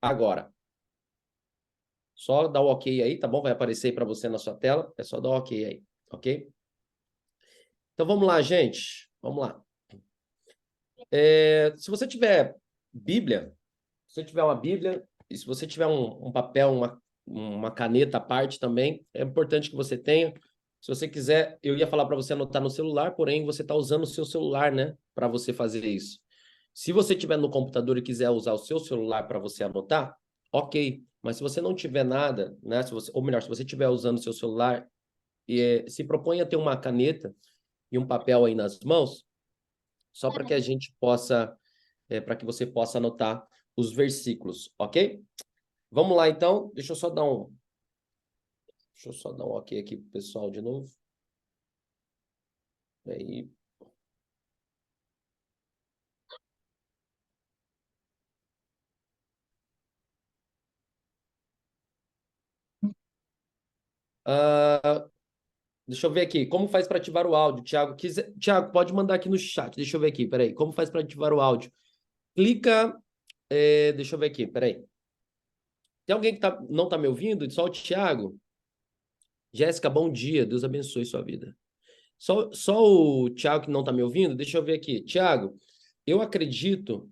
agora. Só dá o ok aí, tá bom? Vai aparecer aí para você na sua tela. É só dar o ok aí, ok? Então vamos lá, gente. Vamos lá. Se você tiver Bíblia, se você tiver uma Bíblia, e se você tiver um papel, uma caneta à parte também, é importante que você tenha. Se você quiser, eu ia falar para você anotar no celular, porém você está usando o seu celular, né, para você fazer isso. Se você tiver no computador e quiser usar o seu celular para você anotar, ok. Mas se você não tiver nada, né, ou melhor, se você estiver usando o seu celular e se propõe a ter uma caneta e um papel aí nas mãos, só para que a gente possa, para que você possa anotar os versículos, ok? Vamos lá, então. Deixa eu só dar um ok aqui pro pessoal de novo. Aí. Deixa eu ver aqui. Como faz para ativar o áudio, Thiago? Thiago, pode mandar aqui no chat. Deixa eu ver aqui, peraí. Como faz para ativar o áudio? Clica. Deixa eu ver aqui, peraí. Tem alguém que não tá me ouvindo? Só o Thiago. Jéssica, bom dia. Deus abençoe sua vida. Só o Thiago que não tá me ouvindo? Deixa eu ver aqui. Thiago, eu acredito.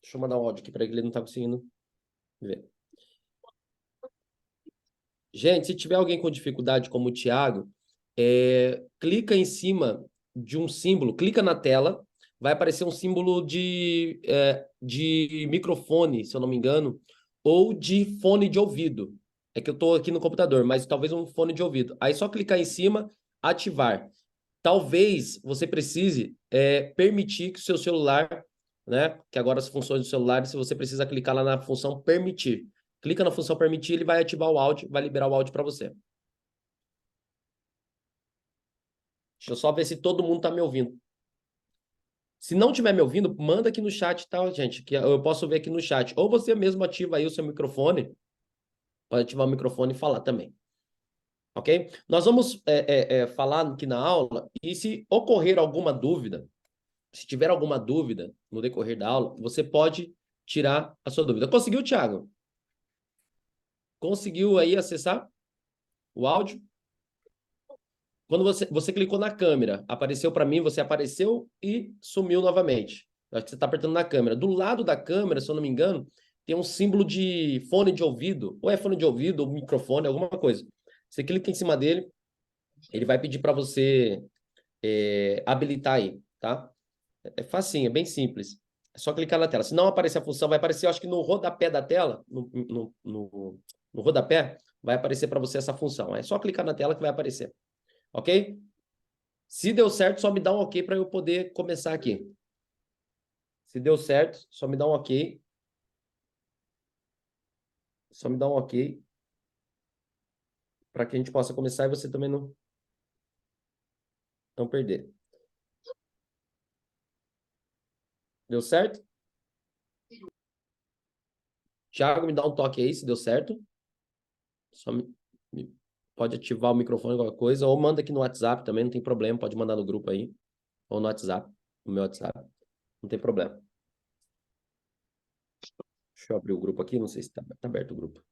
Deixa eu mandar um áudio aqui para ele, ele não tá conseguindo ver. Gente, se tiver alguém com dificuldade como o Thiago, clica em cima de um símbolo, clica na tela, vai aparecer um símbolo de microfone, se eu não me engano, ou de fone de ouvido. É que eu estou aqui no computador, mas talvez um fone de ouvido. Aí só clicar em cima, ativar. Talvez você precise permitir que o seu celular, né? Que agora as funções do celular, se você precisa clicar lá na função permitir. Clica na função permitir, ele vai ativar o áudio, vai liberar o áudio para você. Deixa eu só ver se todo mundo está me ouvindo. Se não estiver me ouvindo, manda aqui no chat, tá, gente? Que eu posso ver aqui no chat. Ou você mesmo ativa aí o seu microfone, pode ativar o microfone e falar também. Ok? Nós vamos falar aqui na aula, e se ocorrer alguma dúvida, se tiver alguma dúvida no decorrer da aula, você pode tirar a sua dúvida. Conseguiu, Thiago? Conseguiu aí acessar o áudio? Quando você clicou na câmera, apareceu para mim, você apareceu e sumiu novamente. Eu acho que você está apertando na câmera. Do lado da câmera, se eu não me engano, tem um símbolo de fone de ouvido, ou é fone de ouvido, ou microfone, alguma coisa. Você clica em cima dele, ele vai pedir para você habilitar aí, tá? É facinho, é bem simples. É só clicar na tela. Se não aparecer a função, vai aparecer, eu acho que no rodapé da tela, no rodapé, vai aparecer para você essa função. É só clicar na tela que vai aparecer. Ok? Se deu certo, só me dá um ok para eu poder começar aqui. Se deu certo, só me dá um ok. Só me dá um ok para que a gente possa começar e você também não perder. Deu certo? Thiago, me dá um toque aí se deu certo. Só pode ativar o microfone, qualquer coisa, ou manda aqui no WhatsApp também, não tem problema, pode mandar no grupo aí, ou no WhatsApp, no meu WhatsApp, não tem problema. Deixa eu abrir o grupo aqui, não sei se está aberto o grupo.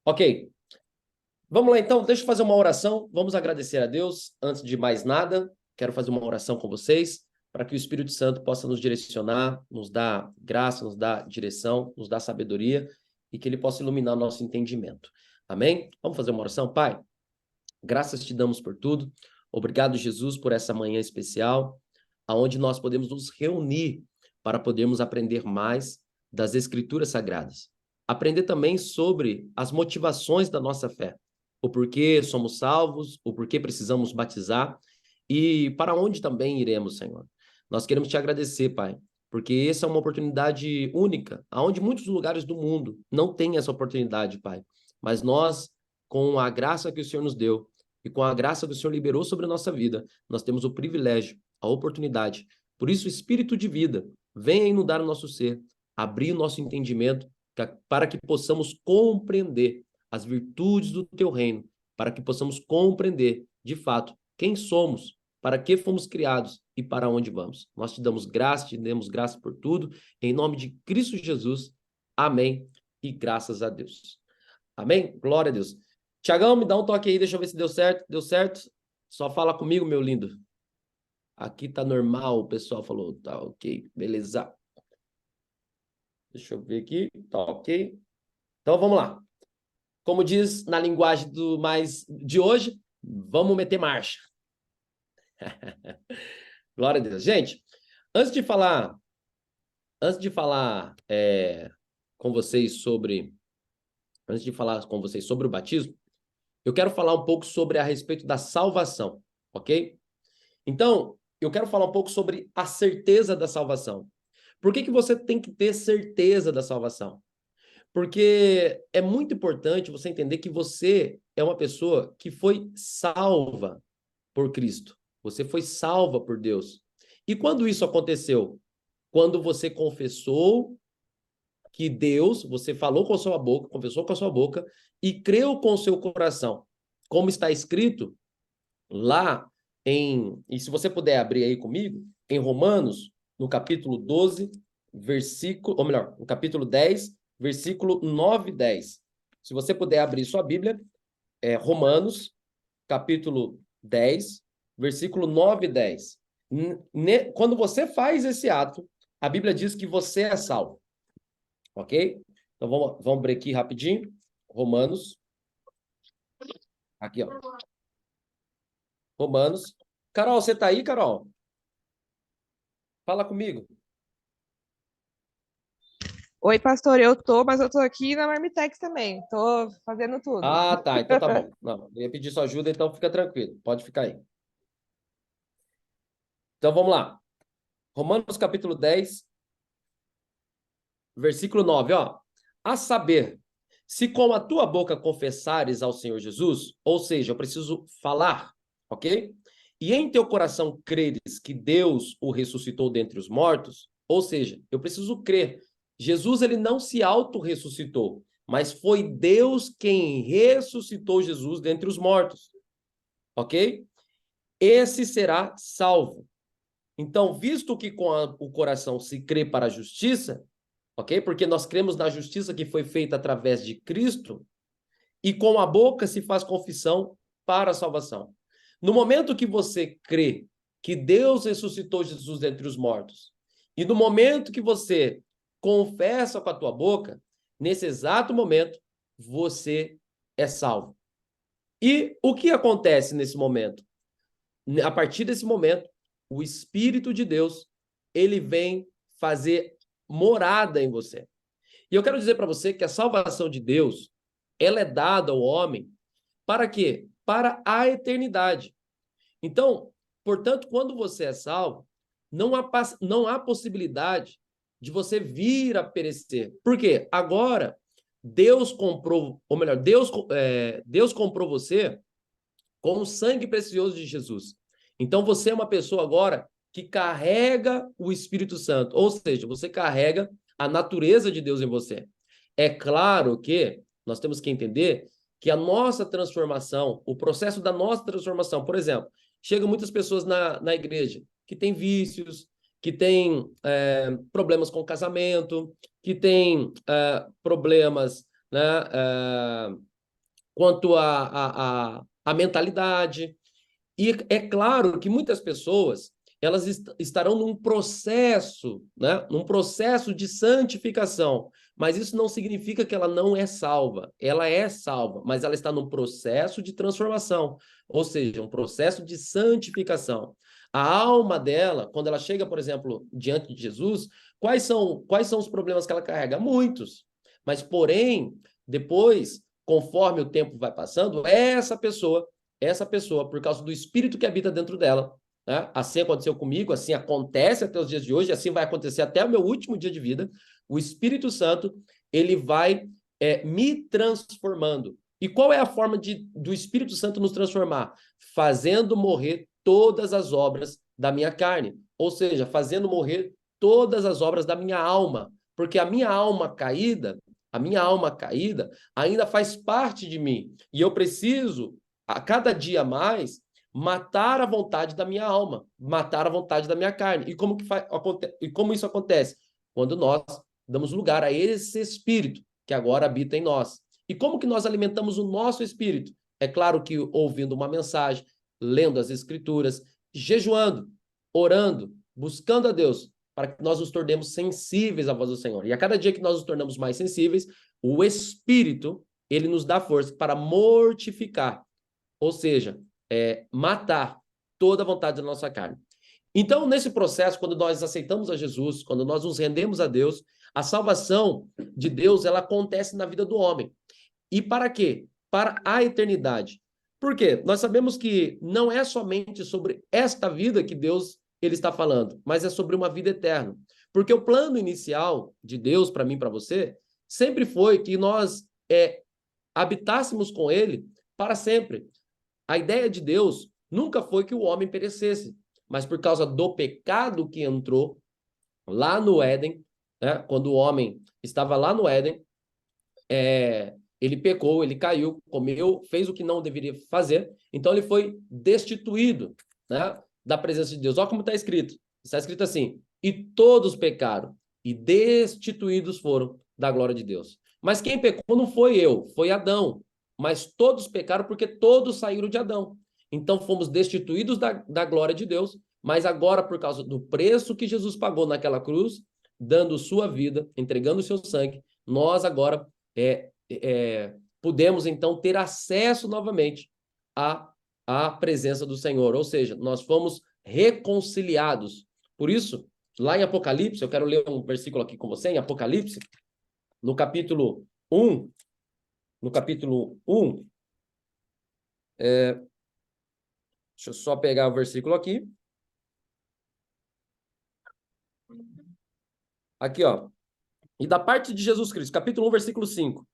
Ok, vamos lá então, deixa eu fazer uma oração, vamos agradecer a Deus, antes de mais nada, quero fazer uma oração com vocês, para que o Espírito Santo possa nos direcionar, nos dar graça, nos dar direção, nos dar sabedoria, e que ele possa iluminar o nosso entendimento. Amém? Vamos fazer uma oração, Pai? Graças te damos por tudo. Obrigado, Jesus, por essa manhã especial, aonde nós podemos nos reunir para podermos aprender mais das Escrituras Sagradas. Aprender também sobre as motivações da nossa fé, o porquê somos salvos, o porquê precisamos batizar e para onde também iremos, Senhor. Nós queremos te agradecer, Pai, porque essa é uma oportunidade única, aonde muitos lugares do mundo não têm essa oportunidade, Pai. Mas nós, com a graça que o Senhor nos deu, e com a graça que o Senhor liberou sobre a nossa vida, nós temos o privilégio, a oportunidade. Por isso, o Espírito de vida, venha inundar o nosso ser, abrir o nosso entendimento, para que possamos compreender as virtudes do teu reino, para que possamos compreender, de fato, quem somos, para que fomos criados e para onde vamos. Nós te damos graça por tudo, em nome de Cristo Jesus. Amém. E graças a Deus. Amém? Glória a Deus. Tiagão, me dá um toque aí, deixa eu ver se deu certo. Deu certo? Só fala comigo, meu lindo. Aqui tá normal, o pessoal falou. Tá ok, beleza. Deixa eu ver aqui. Tá ok. Então vamos lá. Como diz na linguagem do mais de hoje, vamos meter marcha. Glória a Deus. Gente, antes de falar com vocês sobre o batismo, eu quero falar um pouco sobre a respeito da salvação, ok? Então, eu quero falar um pouco sobre a certeza da salvação. Por que que você tem que ter certeza da salvação? Porque é muito importante você entender que você é uma pessoa que foi salva por Cristo. Você foi salva por Deus. E quando isso aconteceu? Quando você confessou que Deus, você falou com a sua boca, confessou com a sua boca e creu com o seu coração. Como está escrito lá e se você puder abrir aí comigo, em Romanos, no capítulo 12, ou melhor, no capítulo 10, versículo 9 e 10. Se você puder abrir sua Bíblia, Romanos, capítulo 10, versículo 9 e 10. Quando você faz esse ato, a Bíblia diz que você é salvo. Ok? Então vamos abrir aqui rapidinho. Romanos. Aqui, ó. Romanos. Carol, você tá aí, Carol? Fala comigo. Oi, pastor, mas eu tô aqui na Marmitex também. Tô fazendo tudo. Ah, tá. Então tá bom. Não, eu ia pedir sua ajuda, então fica tranquilo. Pode ficar aí. Então vamos lá. Romanos capítulo 10, versículo 9, ó. A saber, se com a tua boca confessares ao Senhor Jesus, ou seja, eu preciso falar, ok? E em teu coração creres que Deus o ressuscitou dentre os mortos, ou seja, eu preciso crer. Jesus, ele não se auto-ressuscitou, mas foi Deus quem ressuscitou Jesus dentre os mortos, ok? Esse será salvo. Então, visto que com o coração se crê para a justiça, ok? Porque nós cremos na justiça que foi feita através de Cristo, e com a boca se faz confissão para a salvação. No momento que você crê que Deus ressuscitou Jesus dentre os mortos, e no momento que você confessa com a tua boca, nesse exato momento, você é salvo. E o que acontece nesse momento? A partir desse momento, o Espírito de Deus, ele vem fazer morada em você. E eu quero dizer para você que a salvação de Deus, ela é dada ao homem para quê? Para a eternidade. Então, portanto, quando você é salvo, não há possibilidade de você vir a perecer. Por quê? Agora, Deus comprou, ou melhor, Deus comprou você com o sangue precioso de Jesus. Então, você é uma pessoa agora que carrega o Espírito Santo, ou seja, você carrega a natureza de Deus em você. É claro que nós temos que entender que a nossa transformação, o processo da nossa transformação, por exemplo, chegam muitas pessoas na igreja que têm vícios, que têm problemas com o casamento, que têm problemas, né, quanto à mentalidade. E é claro que muitas pessoas elas estarão num processo, né? Num processo de santificação, mas isso não significa que ela não é salva. Ela é salva, mas ela está num processo de transformação, ou seja, um processo de santificação. A alma dela, quando ela chega, por exemplo, diante de Jesus, quais são os problemas que ela carrega? Muitos. Mas, porém, depois, conforme o tempo vai passando, essa pessoa, por causa do espírito que habita dentro dela, né? Assim aconteceu comigo, assim acontece até os dias de hoje, assim vai acontecer até o meu último dia de vida. O Espírito Santo, ele vai me transformando. E qual é a forma do Espírito Santo nos transformar? Fazendo morrer todas as obras da minha carne. Ou seja, fazendo morrer todas as obras da minha alma. Porque a minha alma caída ainda faz parte de mim. E eu preciso, a cada dia mais, matar a vontade da minha alma, matar a vontade da minha carne. E como isso acontece? Quando nós damos lugar a esse espírito que agora habita em nós. E como que nós alimentamos o nosso espírito? É claro que ouvindo uma mensagem, lendo as escrituras, jejuando, orando, buscando a Deus, para que nós nos tornemos sensíveis à voz do Senhor. E a cada dia que nós nos tornamos mais sensíveis, o Espírito, ele nos dá força para mortificar, ou seja, matar toda a vontade da nossa carne. Então, nesse processo, quando nós aceitamos a Jesus, quando nós nos rendemos a Deus, a salvação de Deus, ela acontece na vida do homem. E para quê? Para a eternidade. Por quê? Nós sabemos que não é somente sobre esta vida que Deus ele está falando, mas é sobre uma vida eterna. Porque o plano inicial de Deus para mim, para você, sempre foi que nós habitássemos com ele para sempre. A ideia de Deus nunca foi que o homem perecesse, mas por causa do pecado que entrou lá no Éden, né? Quando o homem estava lá no Éden, ele pecou, ele caiu, comeu, fez o que não deveria fazer, então ele foi destituído, né, da presença de Deus. Olha como está escrito. Está escrito assim: e todos pecaram, e destituídos foram da glória de Deus. Mas quem pecou não foi eu, foi Adão. Mas todos pecaram porque todos saíram de Adão. Então fomos destituídos da glória de Deus, mas agora, por causa do preço que Jesus pagou naquela cruz, dando sua vida, entregando o seu sangue, nós agora podemos então ter acesso novamente à presença do Senhor, ou seja, nós fomos reconciliados. Por isso, lá em Apocalipse, eu quero ler um versículo aqui com você, em Apocalipse, no capítulo 1, deixa eu só pegar o versículo aqui. Aqui, ó. E da parte de Jesus Cristo, capítulo 1, versículo 5.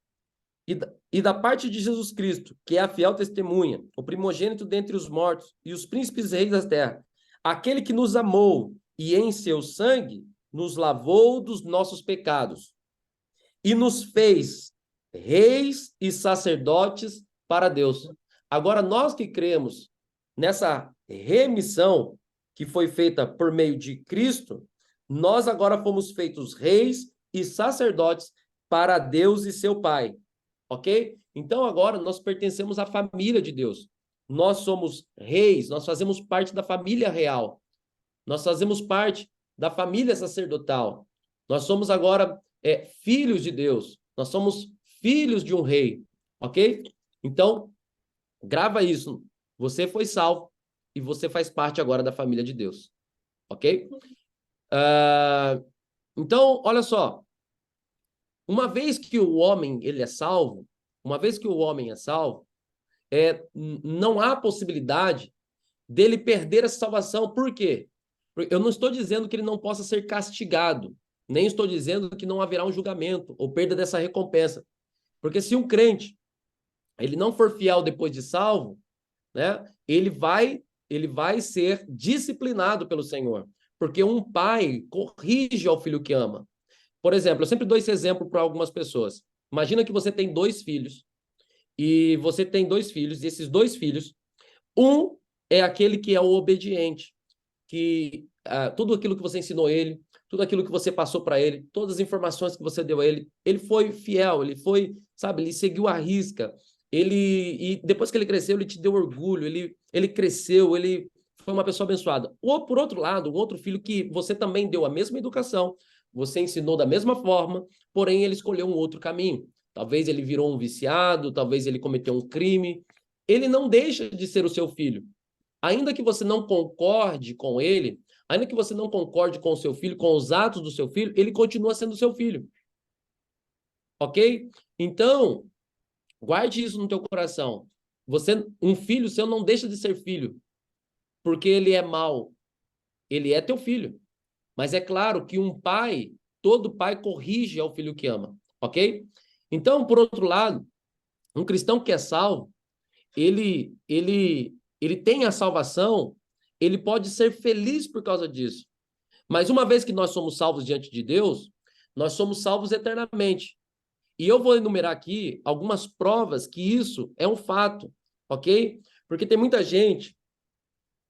E da parte de Jesus Cristo, que é a fiel testemunha, o primogênito dentre os mortos e os príncipes reis da terra, aquele que nos amou e em seu sangue nos lavou dos nossos pecados e nos fez reis e sacerdotes para Deus. Agora, nós que cremos nessa remissão que foi feita por meio de Cristo, nós agora fomos feitos reis e sacerdotes para Deus e seu Pai. Ok? Então agora nós pertencemos à família de Deus. Nós somos reis, nós fazemos parte da família real. Nós fazemos parte da família sacerdotal. Nós somos agora filhos de Deus. Nós somos filhos de um rei. Ok? Então, grava isso. Você foi salvo e você faz parte agora da família de Deus. Ok? Então, olha só. Uma vez que o homem ele é salvo, não há possibilidade dele perder essa salvação. Por quê? Eu não estou dizendo que ele não possa ser castigado, nem estou dizendo que não haverá um julgamento ou perda dessa recompensa. Porque se um crente ele não for fiel depois de salvo, né, ele vai ser disciplinado pelo Senhor. Porque um pai corrige ao filho que ama. Por exemplo, eu sempre dou esse exemplo para algumas pessoas. Imagina que você tem dois filhos, e esses dois filhos, um é aquele que é o obediente, que tudo aquilo que você ensinou ele, tudo aquilo que você passou para ele, todas as informações que você deu a ele, ele foi fiel, ele foi, sabe, ele seguiu à risca, e depois que ele cresceu, ele te deu orgulho, ele cresceu, ele foi uma pessoa abençoada. Ou, por outro lado, um outro filho que você também deu a mesma educação, você ensinou da mesma forma, porém ele escolheu um outro caminho. Talvez ele virou um viciado, talvez ele cometeu um crime. Ele não deixa de ser o seu filho. Ainda que você não concorde com ele, ainda que você não concorde com o seu filho, com os atos do seu filho, ele continua sendo seu filho. Ok? Então, guarde isso no teu coração. Um filho seu não deixa de ser filho, porque ele é mau. Ele é teu filho. Mas é claro que todo pai corrige ao filho que ama, ok? Então, por outro lado, um cristão que é salvo, ele tem a salvação, ele pode ser feliz por causa disso. Mas uma vez que nós somos salvos diante de Deus, nós somos salvos eternamente. E eu vou enumerar aqui algumas provas que isso é um fato, ok? Porque tem muita gente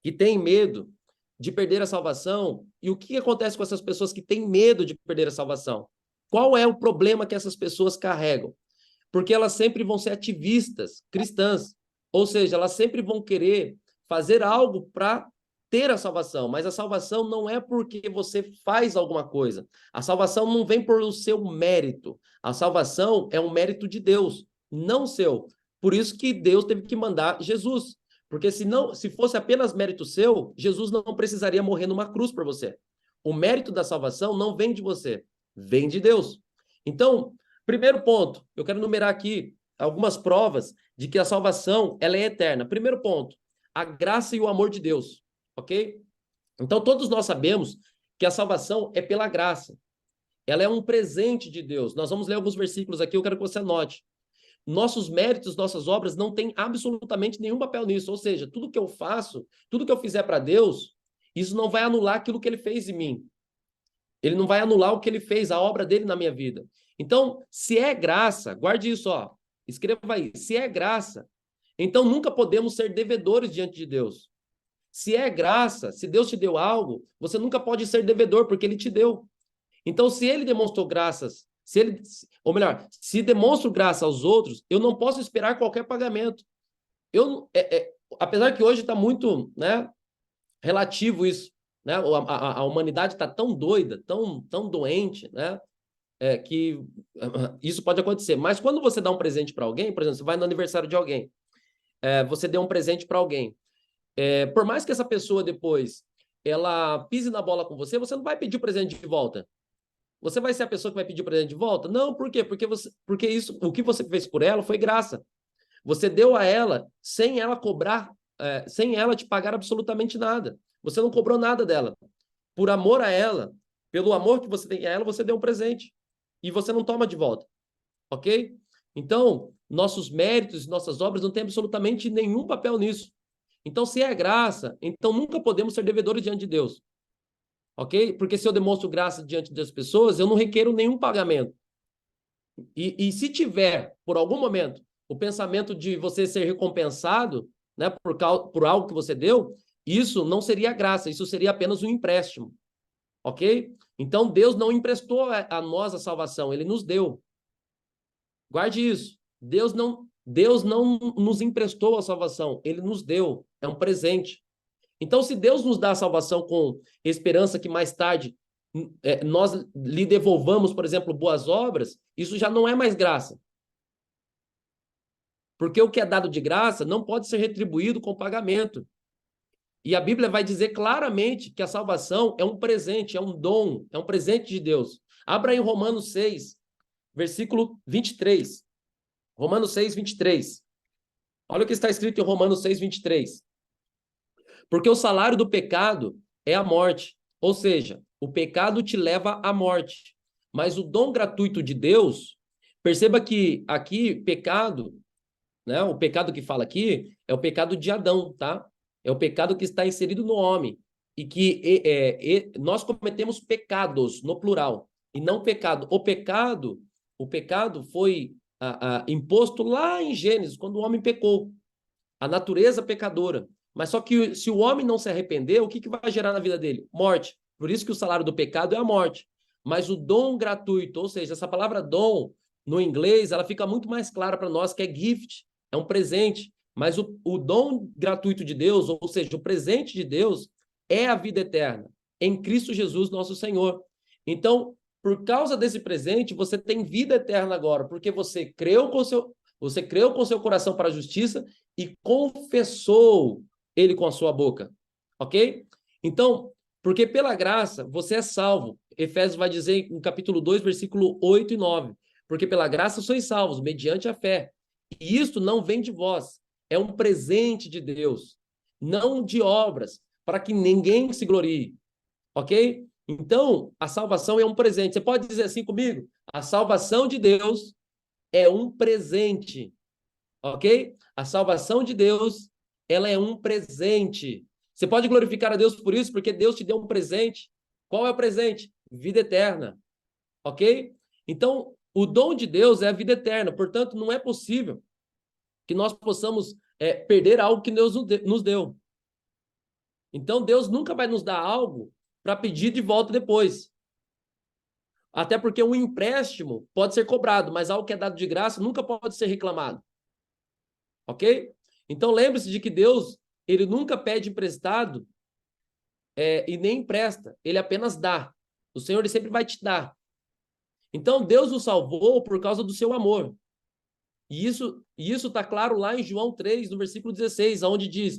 que tem medo de perder a salvação. E o que acontece com essas pessoas que têm medo de perder a salvação? Qual é o problema que essas pessoas carregam? Porque elas sempre vão ser ativistas cristãs, ou seja, elas sempre vão querer fazer algo para ter a salvação, mas a salvação não é porque você faz alguma coisa. A salvação não vem por o seu mérito. A salvação é um mérito de Deus, não seu. Por isso que Deus teve que mandar Jesus. Porque se fosse apenas mérito seu, Jesus não precisaria morrer numa cruz por você. O mérito da salvação não vem de você, vem de Deus. Então, primeiro ponto, eu quero numerar aqui algumas provas de que a salvação ela é eterna. Primeiro ponto, a graça e o amor de Deus, ok? Então, todos nós sabemos que a salvação é pela graça. Ela é um presente de Deus. Nós vamos ler alguns versículos aqui, eu quero que você anote. Nossos méritos, nossas obras não têm absolutamente nenhum papel nisso. Ou seja, tudo que eu faço, tudo que eu fizer para Deus, isso não vai anular aquilo que ele fez em mim. Ele não vai anular o que ele fez, a obra dele na minha vida. Então, se é graça, guarde isso, ó. Escreva aí. Se é graça, então nunca podemos ser devedores diante de Deus. Se é graça, se Deus te deu algo, você nunca pode ser devedor, porque ele te deu. Então, se ele demonstrou graças, ou melhor, se demonstro graça aos outros, eu não posso esperar qualquer pagamento. Apesar que hoje está muito, né, relativo isso, né? A humanidade está tão doida, tão doente, né? Que isso pode acontecer. Mas quando você dá um presente para alguém, por exemplo, você vai no aniversário de alguém, você deu um presente para alguém, por mais que essa pessoa depois ela pise na bola com você, você não vai pedir o presente de volta. Você vai ser a pessoa que vai pedir o presente de volta? Não, por quê? Porque isso, o que você fez por ela foi graça. Você deu a ela sem ela cobrar, sem ela te pagar absolutamente nada. Você não cobrou nada dela. Por amor a ela, pelo amor que você tem a ela, você deu um presente. E você não toma de volta. Ok? Então, nossos méritos, nossas obras não têm absolutamente nenhum papel nisso. Então, se é graça, então nunca podemos ser devedores diante de Deus. Ok? Porque se eu demonstro graça diante das pessoas, eu não requeiro nenhum pagamento. E se tiver, por algum momento, o pensamento de você ser recompensado, né, por algo que você deu, isso não seria graça, isso seria apenas um empréstimo. Ok? Então, Deus não emprestou a nós a salvação, ele nos deu. Guarde isso. Deus não nos emprestou a salvação, ele nos deu. É um presente. Então, se Deus nos dá a salvação com esperança que mais tarde nós lhe devolvamos, por exemplo, boas obras, isso já não é mais graça. Porque o que é dado de graça não pode ser retribuído com pagamento. E a Bíblia vai dizer claramente que a salvação é um presente, é um dom, é um presente de Deus. Abra em Romanos 6, versículo 23. Romanos 6, 23. Olha o que está escrito em Romanos 6, 23. Porque o salário do pecado é a morte. Ou seja, o pecado te leva à morte. Mas o dom gratuito de Deus, perceba que aqui, pecado, né? O pecado que fala aqui é o pecado de Adão, tá? É o pecado que está inserido no homem. E que nós cometemos pecados, no plural, e não pecado. O pecado foi imposto lá em Gênesis, quando o homem pecou. A natureza pecadora. Mas só que se o homem não se arrepender, o que vai gerar na vida dele? Morte. Por isso que o salário do pecado é a morte. Mas o dom gratuito, ou seja, essa palavra dom, no inglês, ela fica muito mais clara para nós, que é gift, é um presente. Mas o dom gratuito de Deus, ou seja, o presente de Deus, é a vida eterna, em Cristo Jesus, nosso Senhor. Então, por causa desse presente, você tem vida eterna agora, porque você creu com seu coração para a justiça e confessou ele com a sua boca, ok? Então, porque pela graça você é salvo. Efésios vai dizer no capítulo 2, versículo 8 e 9. Porque pela graça sois salvos, mediante a fé. E isto não vem de vós, é um presente de Deus, não de obras, para que ninguém se glorie, ok? Então, a salvação é um presente. Você pode dizer assim comigo? A salvação de Deus é um presente, ok? A salvação de Deus, ela é um presente. Você pode glorificar a Deus por isso, porque Deus te deu um presente. Qual é o presente? Vida eterna, ok? Então, o dom de Deus é a vida eterna, portanto, não é possível que nós possamos perder algo que Deus nos deu. Então, Deus nunca vai nos dar algo para pedir de volta depois. Até porque um empréstimo pode ser cobrado, mas algo que é dado de graça nunca pode ser reclamado. Ok? Então lembre-se de que Deus, ele nunca pede emprestado e nem empresta, ele apenas dá. O Senhor, ele sempre vai te dar. Então Deus o salvou por causa do seu amor. E isso está claro lá em João 3, no versículo 16, onde diz,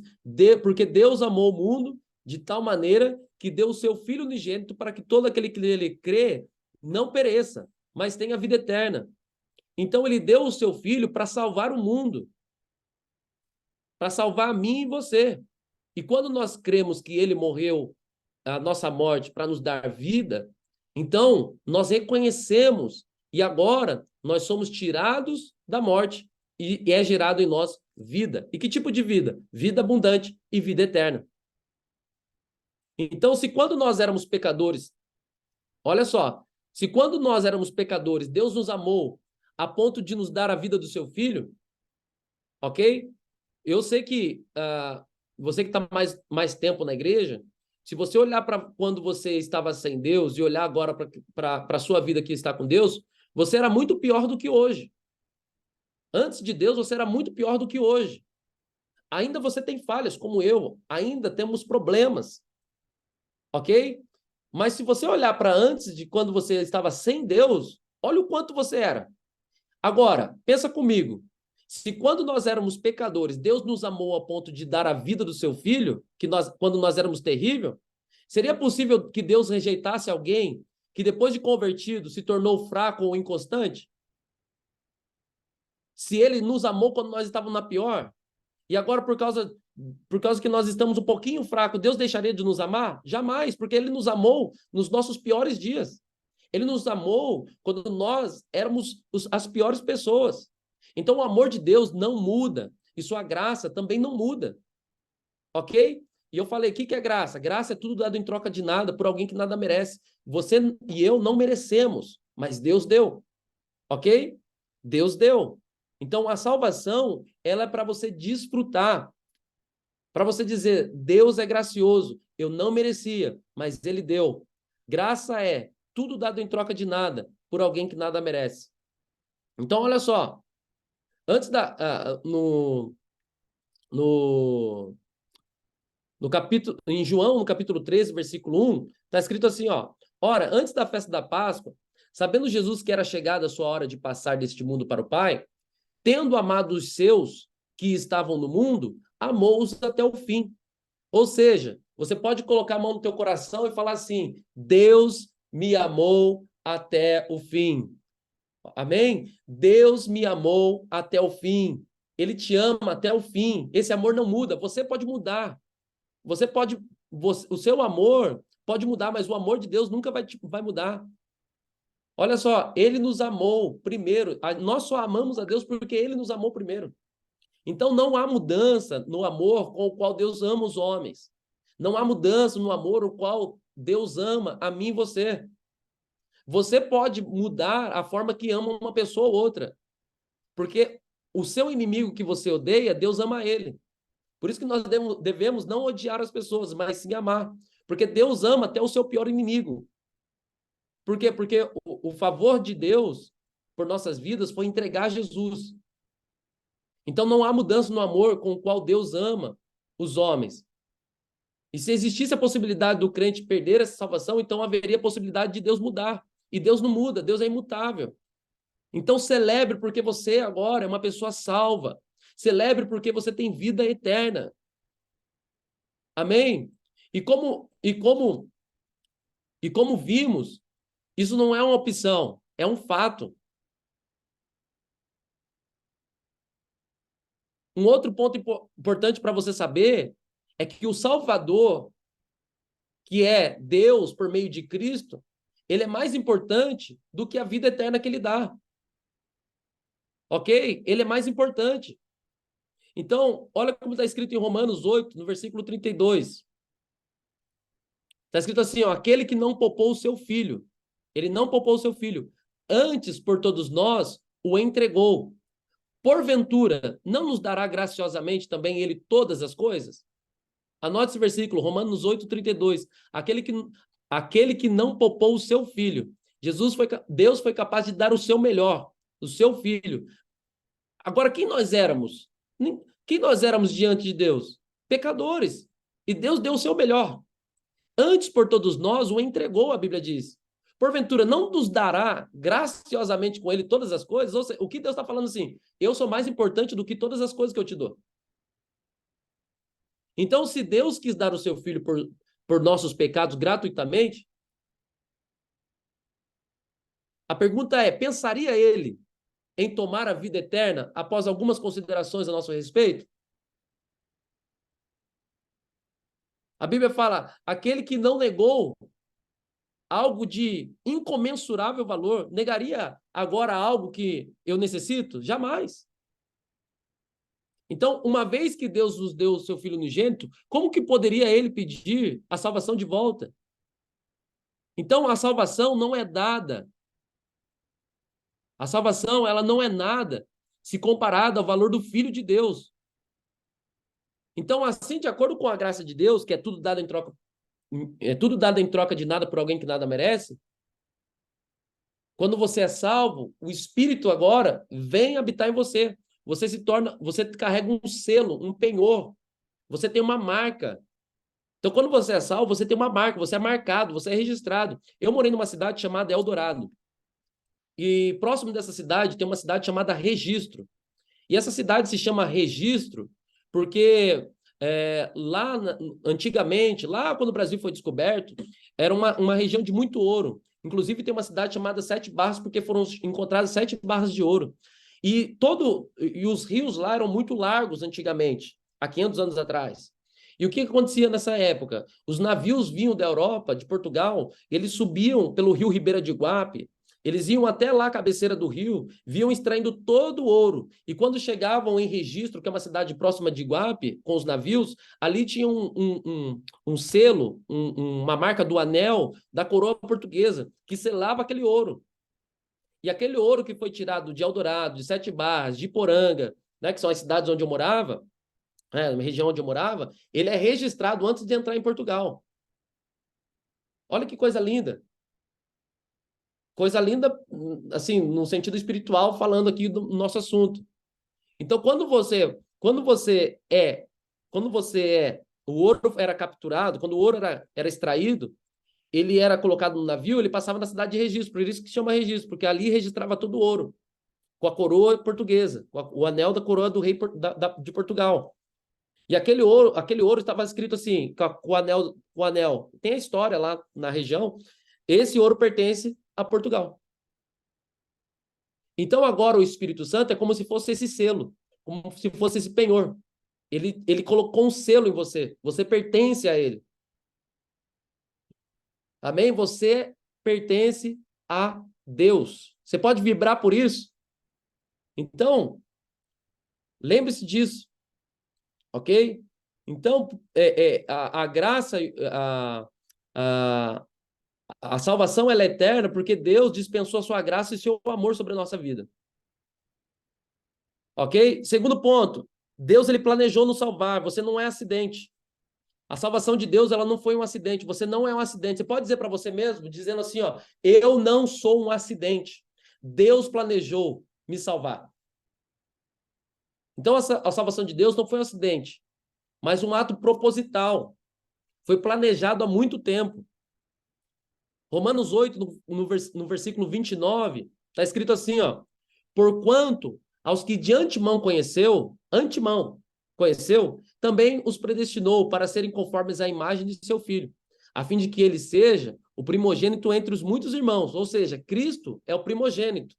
porque Deus amou o mundo de tal maneira que deu o seu Filho unigênito para que todo aquele que nele crê não pereça, mas tenha vida eterna. Então ele deu o seu Filho para salvar o mundo, para salvar a mim e você. E quando nós cremos que ele morreu a nossa morte para nos dar vida, então nós reconhecemos e agora nós somos tirados da morte e é gerado em nós vida. E que tipo de vida? Vida abundante e vida eterna. Então, se quando nós éramos pecadores, olha só, se quando nós éramos pecadores, Deus nos amou a ponto de nos dar a vida do seu filho, ok? Eu sei que você que está mais tempo na igreja, se você olhar para quando você estava sem Deus e olhar agora para a sua vida que está com Deus, você era muito pior do que hoje. Antes de Deus, você era muito pior do que hoje. Ainda você tem falhas, como eu. Ainda temos problemas. Ok? Mas se você olhar para antes de quando você estava sem Deus, olha o quanto você era. Agora, pensa comigo. Se quando nós éramos pecadores, Deus nos amou a ponto de dar a vida do seu filho, quando nós éramos terríveis, seria possível que Deus rejeitasse alguém que depois de convertido se tornou fraco ou inconstante? Se ele nos amou quando nós estávamos na pior, e agora por causa que nós estamos um pouquinho fracos, Deus deixaria de nos amar? Jamais, porque ele nos amou nos nossos piores dias. Ele nos amou quando nós éramos as piores pessoas. Então o amor de Deus não muda, e sua graça também não muda. Ok? E eu falei, o que é graça? Graça é tudo dado em troca de nada por alguém que nada merece. Você e eu não merecemos, mas Deus deu. Ok? Deus deu. Então, a salvação, ela é para você desfrutar. Para você dizer, Deus é gracioso. Eu não merecia, mas Ele deu. Graça é tudo dado em troca de nada por alguém que nada merece. Então, olha só. Antes no capítulo, em João, no capítulo 13, versículo 1, está escrito assim, ó. Ora, antes da festa da Páscoa, sabendo Jesus que era chegada a sua hora de passar deste mundo para o Pai, tendo amado os seus que estavam no mundo, amou-os até o fim. Ou seja, você pode colocar a mão no teu coração e falar assim, Deus me amou até o fim. Amém? Deus me amou até o fim. Ele te ama até o fim. Esse amor não muda. Você pode mudar. O seu amor pode mudar, mas o amor de Deus nunca vai mudar. Olha só, ele nos amou primeiro. Nós só amamos a Deus porque ele nos amou primeiro. Então não há mudança no amor com o qual Deus ama os homens. Não há mudança no amor o qual Deus ama a mim e você. Você pode mudar a forma que ama uma pessoa ou outra. Porque o seu inimigo que você odeia, Deus ama ele. Por isso que nós devemos não odiar as pessoas, mas sim amar. Porque Deus ama até o seu pior inimigo. Por quê? Porque o favor de Deus por nossas vidas foi entregar Jesus. Então não há mudança no amor com o qual Deus ama os homens. E se existisse a possibilidade do crente perder essa salvação, então haveria a possibilidade de Deus mudar. E Deus não muda, Deus é imutável. Então celebre porque você agora é uma pessoa salva. Celebre porque você tem vida eterna. Amém? E como vimos, isso não é uma opção, é um fato. Um outro ponto importante para você saber é que o Salvador, que é Deus por meio de Cristo, ele é mais importante do que a vida eterna que ele dá. Ok? Ele é mais importante. Então, olha como está escrito em Romanos 8, no versículo 32. Está escrito assim, ó, aquele que não poupou o seu filho, ele não poupou o seu filho, antes por todos nós o entregou. Porventura, não nos dará graciosamente também ele todas as coisas? Anote esse versículo, Romanos 8, 32. Aquele que não poupou o seu filho, Deus foi capaz de dar o seu melhor, o seu filho. Agora, quem nós éramos? Quem nós éramos diante de Deus? Pecadores. E Deus deu o seu melhor. Antes, por todos nós, o entregou, a Bíblia diz. Porventura, não nos dará graciosamente com ele todas as coisas? Ou seja, o que Deus está falando assim? Eu sou mais importante do que todas as coisas que eu te dou. Então, se Deus quis dar o seu filho por nossos pecados gratuitamente, a pergunta é, pensaria ele em tomar a vida eterna após algumas considerações a nosso respeito? A Bíblia fala, aquele que não negou algo de incomensurável valor, negaria agora algo que eu necessito? Jamais. Então, uma vez que Deus nos deu o seu Filho unigênito, como que poderia ele pedir a salvação de volta? Então, a salvação não é dada. A salvação, ela não é nada se comparada ao valor do Filho de Deus. Então, assim, de acordo com a graça de Deus, que é tudo dado em troca de nada por alguém que nada merece, quando você é salvo, o Espírito agora vem habitar em você. Você carrega um selo, um penhor. Você tem uma marca. Então, quando você é salvo, você tem uma marca, você é marcado, você é registrado. Eu morei numa cidade chamada Eldorado. E próximo dessa cidade tem uma cidade chamada Registro. E essa cidade se chama Registro porque antigamente, lá quando o Brasil foi descoberto, era uma região de muito ouro. Inclusive tem uma cidade chamada Sete Barras porque foram encontradas 7 barras de ouro. E os rios lá eram muito largos antigamente, há 500 anos atrás. E o que acontecia nessa época? Os navios vinham da Europa, de Portugal, eles subiam pelo rio Ribeira de Iguape, eles iam até lá, a cabeceira do rio, vinham extraindo todo o ouro. E quando chegavam em Registro, que é uma cidade próxima de Iguape, com os navios, ali tinha um selo, uma marca do anel da coroa portuguesa, que selava aquele ouro. E aquele ouro que foi tirado de Eldorado, de Sete Barras, de Poranga, né, que são as cidades onde eu morava, na região onde eu morava, ele é registrado antes de entrar em Portugal. Olha que coisa linda. Coisa linda, assim, no sentido espiritual, falando aqui do nosso assunto. Então, o ouro era capturado, quando o ouro era extraído, ele era colocado no navio, ele passava na cidade de Registro, por isso que chama Registro, porque ali registrava todo o ouro, com a coroa portuguesa, com o anel da coroa do rei de Portugal. E aquele ouro estava escrito assim, com o anel. Tem a história lá na região, esse ouro pertence a Portugal. Então agora o Espírito Santo é como se fosse esse selo, como se fosse esse penhor. Ele colocou um selo em você, você pertence a ele. Amém? Você pertence a Deus. Você pode vibrar por isso? Então, lembre-se disso, ok? Então, a graça, a salvação ela é eterna porque Deus dispensou a sua graça e seu amor sobre a nossa vida. Ok? Segundo ponto, Deus ele planejou nos salvar, você não é acidente. A salvação de Deus ela não foi um acidente, você não é um acidente. Você pode dizer para você mesmo, dizendo assim, ó, eu não sou um acidente. Deus planejou me salvar. Então a salvação de Deus não foi um acidente, mas um ato proposital. Foi planejado há muito tempo. Romanos 8, no versículo 29, está escrito assim, ó, porquanto aos que de antemão conheceu, também os predestinou para serem conformes à imagem de seu filho, a fim de que ele seja o primogênito entre os muitos irmãos, ou seja, Cristo é o primogênito.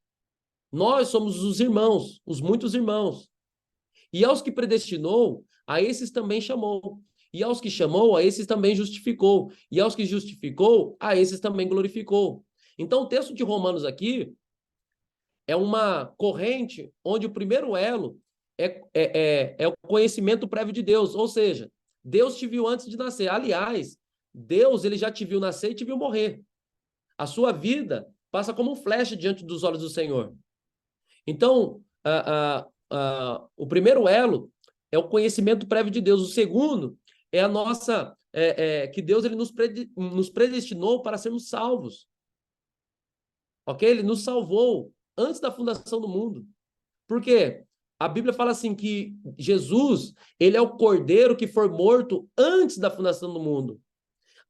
Nós somos os irmãos, os muitos irmãos. E aos que predestinou, a esses também chamou. E aos que chamou, a esses também justificou. E aos que justificou, a esses também glorificou. Então, o texto de Romanos aqui é uma corrente onde o primeiro elo é o conhecimento prévio de Deus. Ou seja, Deus te viu antes de nascer. Aliás, Deus ele já te viu nascer e te viu morrer. A sua vida passa como um flash diante dos olhos do Senhor. Então, o primeiro elo é o conhecimento prévio de Deus. O segundo é a nossa que Deus ele nos predestinou para sermos salvos. ok? Ele nos salvou antes da fundação do mundo. Por quê? A Bíblia fala assim que Jesus, ele é o cordeiro que foi morto antes da fundação do mundo.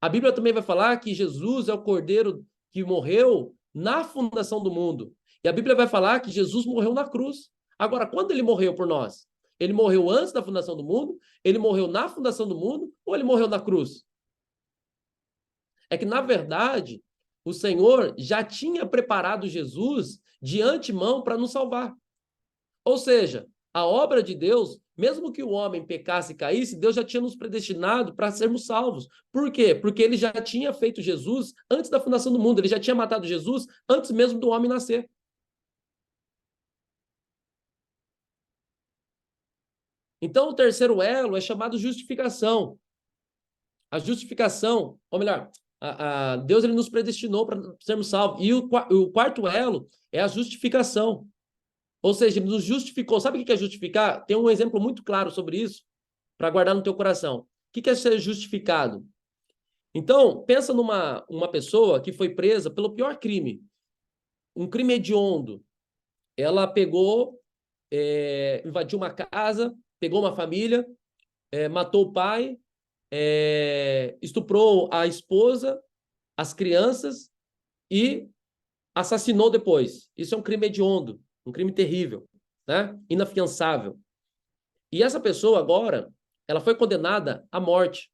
A Bíblia também vai falar que Jesus é o cordeiro que morreu na fundação do mundo. E a Bíblia vai falar que Jesus morreu na cruz. Agora, quando ele morreu por nós? Ele morreu antes da fundação do mundo? Ele morreu na fundação do mundo? Ou ele morreu na cruz? É que, na verdade, o Senhor já tinha preparado Jesus de antemão para nos salvar. Ou seja, a obra de Deus, mesmo que o homem pecasse e caísse, Deus já tinha nos predestinado para sermos salvos. Por quê? Porque ele já tinha feito Jesus antes da fundação do mundo, ele já tinha matado Jesus antes mesmo do homem nascer. Então, o terceiro elo é chamado justificação. A justificação, ou melhor, Deus ele nos predestinou para sermos salvos. E o quarto elo é a justificação. Ou seja, ele nos justificou. Sabe o que é justificar? Tem um exemplo muito claro sobre isso, para guardar no teu coração. O que é ser justificado? Então, pensa uma pessoa que foi presa pelo pior crime. Um crime hediondo. Ela pegou, invadiu uma casa, pegou uma família, matou o pai, estuprou a esposa, as crianças e assassinou depois. Isso é um crime hediondo, um crime terrível, né? Inafiançável. E essa pessoa agora, ela foi condenada à morte.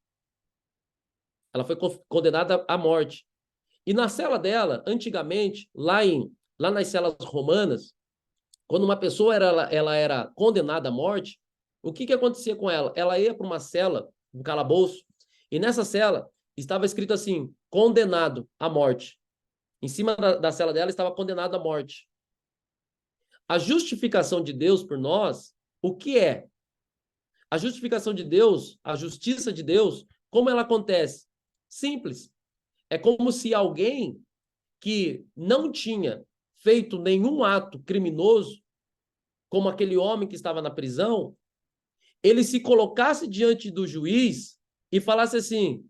Ela foi condenada à morte. E na cela dela, antigamente, lá nas celas romanas, quando uma pessoa ela era condenada à morte, o que acontecia com ela? Ela ia para uma cela, um calabouço, e nessa cela estava escrito assim, condenado à morte. Em cima da cela dela estava condenado à morte. A justificação de Deus por nós, o que é? A justificação de Deus, a justiça de Deus, como ela acontece? Simples. É como se alguém que não tinha feito nenhum ato criminoso, como aquele homem que estava na prisão, ele se colocasse diante do juiz e falasse assim: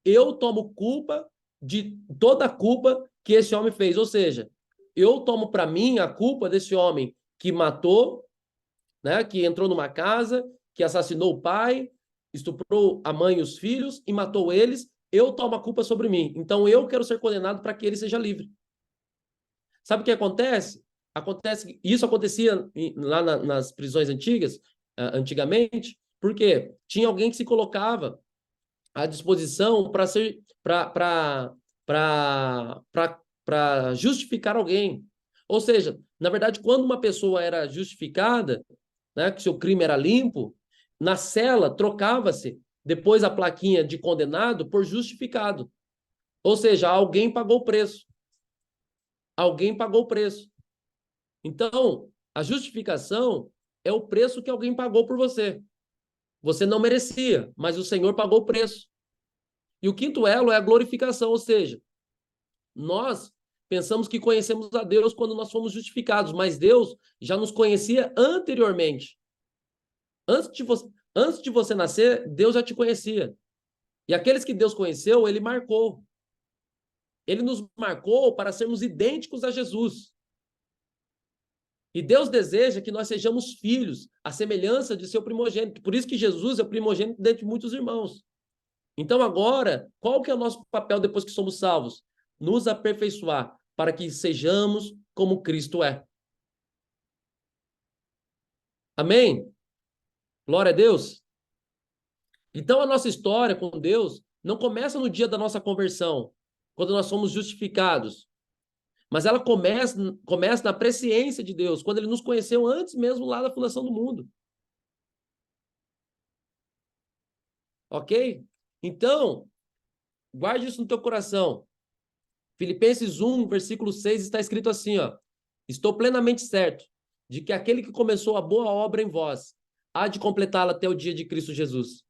eu tomo culpa de toda a culpa que esse homem fez. Ou seja, eu tomo para mim a culpa desse homem que matou, né, que entrou numa casa, que assassinou o pai, estuprou a mãe e os filhos e matou eles. Eu tomo a culpa sobre mim. Então eu quero ser condenado para que ele seja livre. Sabe o que acontece? Isso acontecia lá nas prisões antigas, antigamente, porque tinha alguém que se colocava à disposição para justificar alguém. Ou seja, na verdade, quando uma pessoa era justificada, né, que seu crime era limpo, na cela trocava-se depois a plaquinha de condenado por justificado. Ou seja, alguém pagou o preço. Alguém pagou o preço. Então, a justificação é o preço que alguém pagou por você. Você não merecia, mas o Senhor pagou o preço. E o quinto elo é a glorificação, ou seja, nós pensamos que conhecemos a Deus quando nós fomos justificados, mas Deus já nos conhecia anteriormente. Antes de você nascer, Deus já te conhecia. E aqueles que Deus conheceu, Ele marcou. Ele nos marcou para sermos idênticos a Jesus. E Deus deseja que nós sejamos filhos, à semelhança de seu primogênito. Por isso que Jesus é o primogênito dentre muitos irmãos. Então agora, qual que é o nosso papel depois que somos salvos? Nos aperfeiçoar para que sejamos como Cristo é. Amém? Glória a Deus. Então a nossa história com Deus não começa no dia da nossa conversão, quando nós somos justificados. Mas ela começa na presciência de Deus, quando Ele nos conheceu antes mesmo lá da fundação do mundo. Ok? Então, guarde isso no teu coração. Filipenses 1, versículo 6, está escrito assim, ó: estou plenamente certo de que aquele que começou a boa obra em vós há de completá-la até o dia de Cristo Jesus.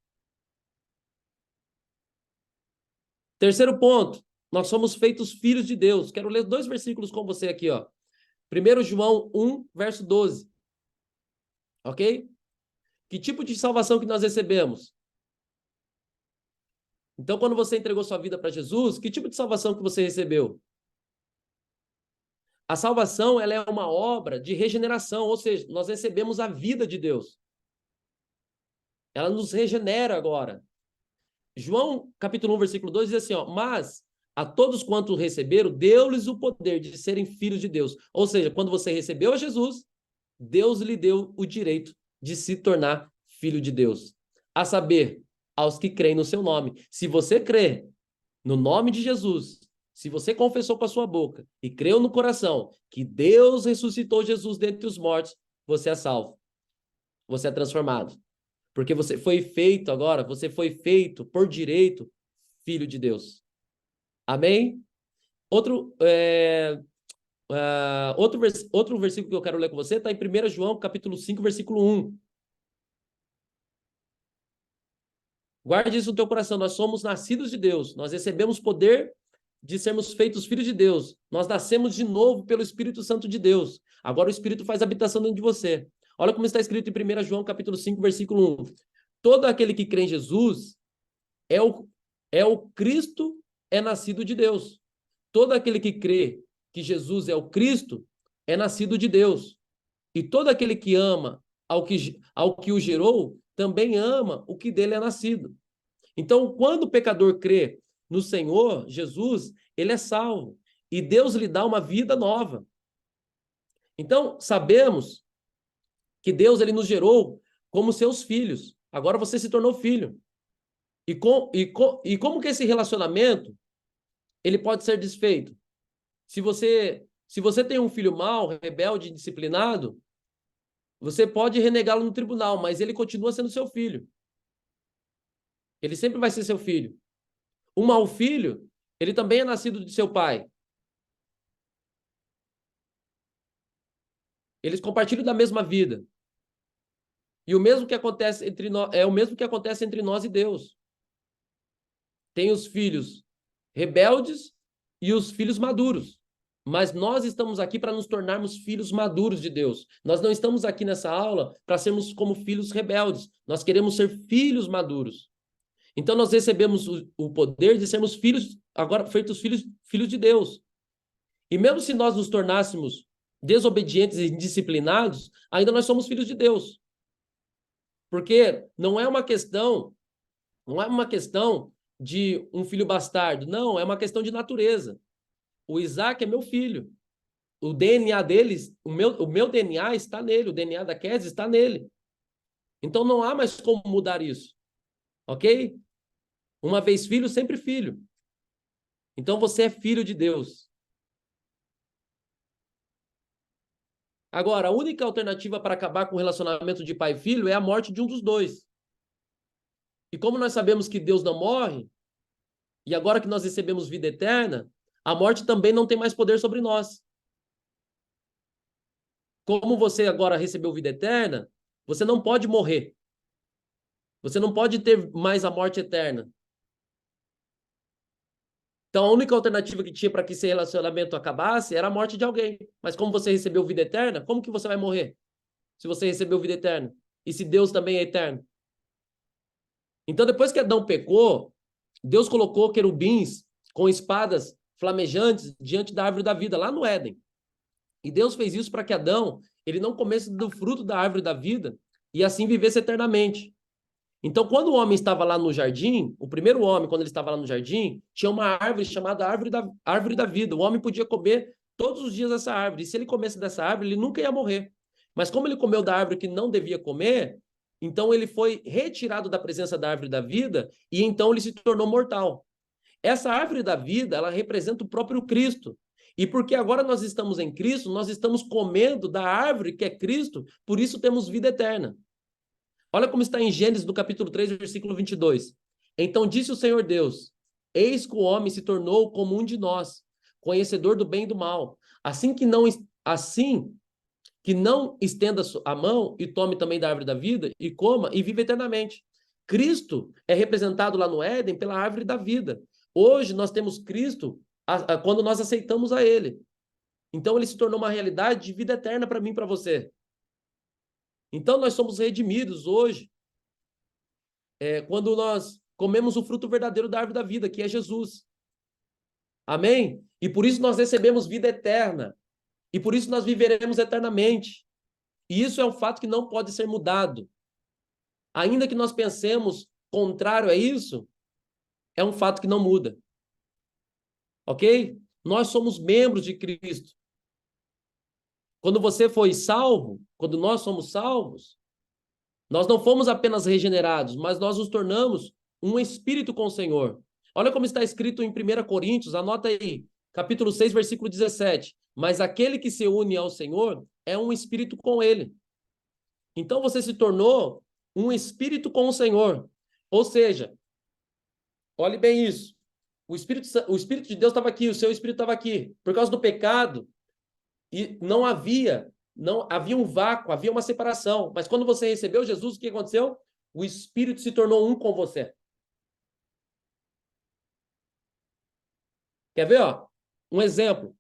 Terceiro ponto, nós somos feitos filhos de Deus. Quero ler 2 versículos com você aqui, ó. 1 João 1, verso 12. Ok? Que tipo de salvação que nós recebemos? Então, quando você entregou sua vida para Jesus, que tipo de salvação que você recebeu? A salvação, ela é uma obra de regeneração, ou seja, nós recebemos a vida de Deus. Ela nos regenera agora. João, capítulo 1, versículo 2, diz assim, ó, mas a todos quantos receberam, deu-lhes o poder de serem filhos de Deus. Ou seja, quando você recebeu a Jesus, Deus lhe deu o direito de se tornar filho de Deus. A saber, aos que creem no seu nome. Se você crê no nome de Jesus, se você confessou com a sua boca e creu no coração que Deus ressuscitou Jesus dentre os mortos, você é salvo. Você é transformado. Porque você foi feito agora, você foi feito por direito filho de Deus. Amém? Outro versículo que eu quero ler com você está em 1 João, capítulo 5, versículo 1. Guarde isso no teu coração. Nós somos nascidos de Deus. Nós recebemos poder de sermos feitos filhos de Deus. Nós nascemos de novo pelo Espírito Santo de Deus. Agora o Espírito faz habitação dentro de você. Olha como está escrito em 1 João, capítulo 5, versículo 1. Todo aquele que crê em Jesus é o Cristo, é nascido de Deus. Todo aquele que crê que Jesus é o Cristo é nascido de Deus. E todo aquele que ama ao que o gerou, também ama o que dele é nascido. Então, quando o pecador crê no Senhor Jesus, ele é salvo. E Deus lhe dá uma vida nova. Então, sabemos que Deus ele nos gerou como seus filhos. Agora você se tornou filho. E como que esse relacionamento ele pode ser desfeito? Se você tem um filho mau, rebelde, indisciplinado, você pode renegá-lo no tribunal, mas ele continua sendo seu filho. Ele sempre vai ser seu filho. Um mau filho, ele também é nascido de seu pai. Eles compartilham da mesma vida. E o mesmo que acontece entre nós, é o mesmo que acontece entre nós e Deus. Tem os filhos rebeldes e os filhos maduros. Mas nós estamos aqui para nos tornarmos filhos maduros de Deus. Nós não estamos aqui nessa aula para sermos como filhos rebeldes. Nós queremos ser filhos maduros. Então nós recebemos o poder de sermos filhos, agora feitos filhos de Deus. E mesmo se nós nos tornássemos desobedientes e indisciplinados, ainda nós somos filhos de Deus. Porque não é uma questão de um filho bastardo, não, é uma questão de natureza. O Isaac é meu filho. O DNA deles, o meu DNA está nele, o DNA da Kézia está nele. Então não há mais como mudar isso. Ok? Uma vez filho, sempre filho. Então você é filho de Deus. Agora, a única alternativa para acabar com o relacionamento de pai e filho é a morte de um dos dois. E como nós sabemos que Deus não morre, e agora que nós recebemos vida eterna, a morte também não tem mais poder sobre nós. Como você agora recebeu vida eterna, você não pode morrer. Você não pode ter mais a morte eterna. Então, a única alternativa que tinha para que esse relacionamento acabasse era a morte de alguém. Mas como você recebeu vida eterna, como que você vai morrer? Se você recebeu vida eterna. E se Deus também é eterno. Então, depois que Adão pecou, Deus colocou querubins com espadas flamejantes diante da árvore da vida, lá no Éden. E Deus fez isso para que Adão ele não comesse do fruto da árvore da vida e assim vivesse eternamente. Então, quando o homem estava lá no jardim, o primeiro homem, quando ele estava lá no jardim, tinha uma árvore chamada árvore da vida. O homem podia comer todos os dias dessa árvore. E se ele comesse dessa árvore, ele nunca ia morrer. Mas como ele comeu da árvore que não devia comer, então ele foi retirado da presença da árvore da vida e então ele se tornou mortal. Essa árvore da vida, ela representa o próprio Cristo. E porque agora nós estamos em Cristo, nós estamos comendo da árvore que é Cristo, por isso temos vida eterna. Olha como está em Gênesis, no capítulo 3, versículo 22. Então disse o Senhor Deus, eis que o homem se tornou como um de nós, conhecedor do bem e do mal. Assim que não estenda a mão e tome também da árvore da vida, e coma e viva eternamente. Cristo é representado lá no Éden pela árvore da vida. Hoje nós temos Cristo quando nós aceitamos a Ele. Então ele se tornou uma realidade de vida eterna para mim e para você. Então nós somos redimidos hoje quando nós comemos o fruto verdadeiro da árvore da vida, que é Jesus. Amém? E por isso nós recebemos vida eterna. E por isso nós viveremos eternamente. E isso é um fato que não pode ser mudado. Ainda que nós pensemos contrário a isso, é um fato que não muda. Ok? Nós somos membros de Cristo. Quando você foi salvo, quando nós somos salvos, nós não fomos apenas regenerados, mas nós nos tornamos um espírito com o Senhor. Olha como está escrito em 1 Coríntios, anota aí, capítulo 6, versículo 17. Mas aquele que se une ao Senhor é um espírito com ele. Então você se tornou um espírito com o Senhor. Ou seja, olhe bem isso. O Espírito de Deus estava aqui, o seu Espírito estava aqui. Por causa do pecado, e não havia um vácuo, havia uma separação. Mas quando você recebeu Jesus, o que aconteceu? O Espírito se tornou um com você. Quer ver? Ó? Um exemplo.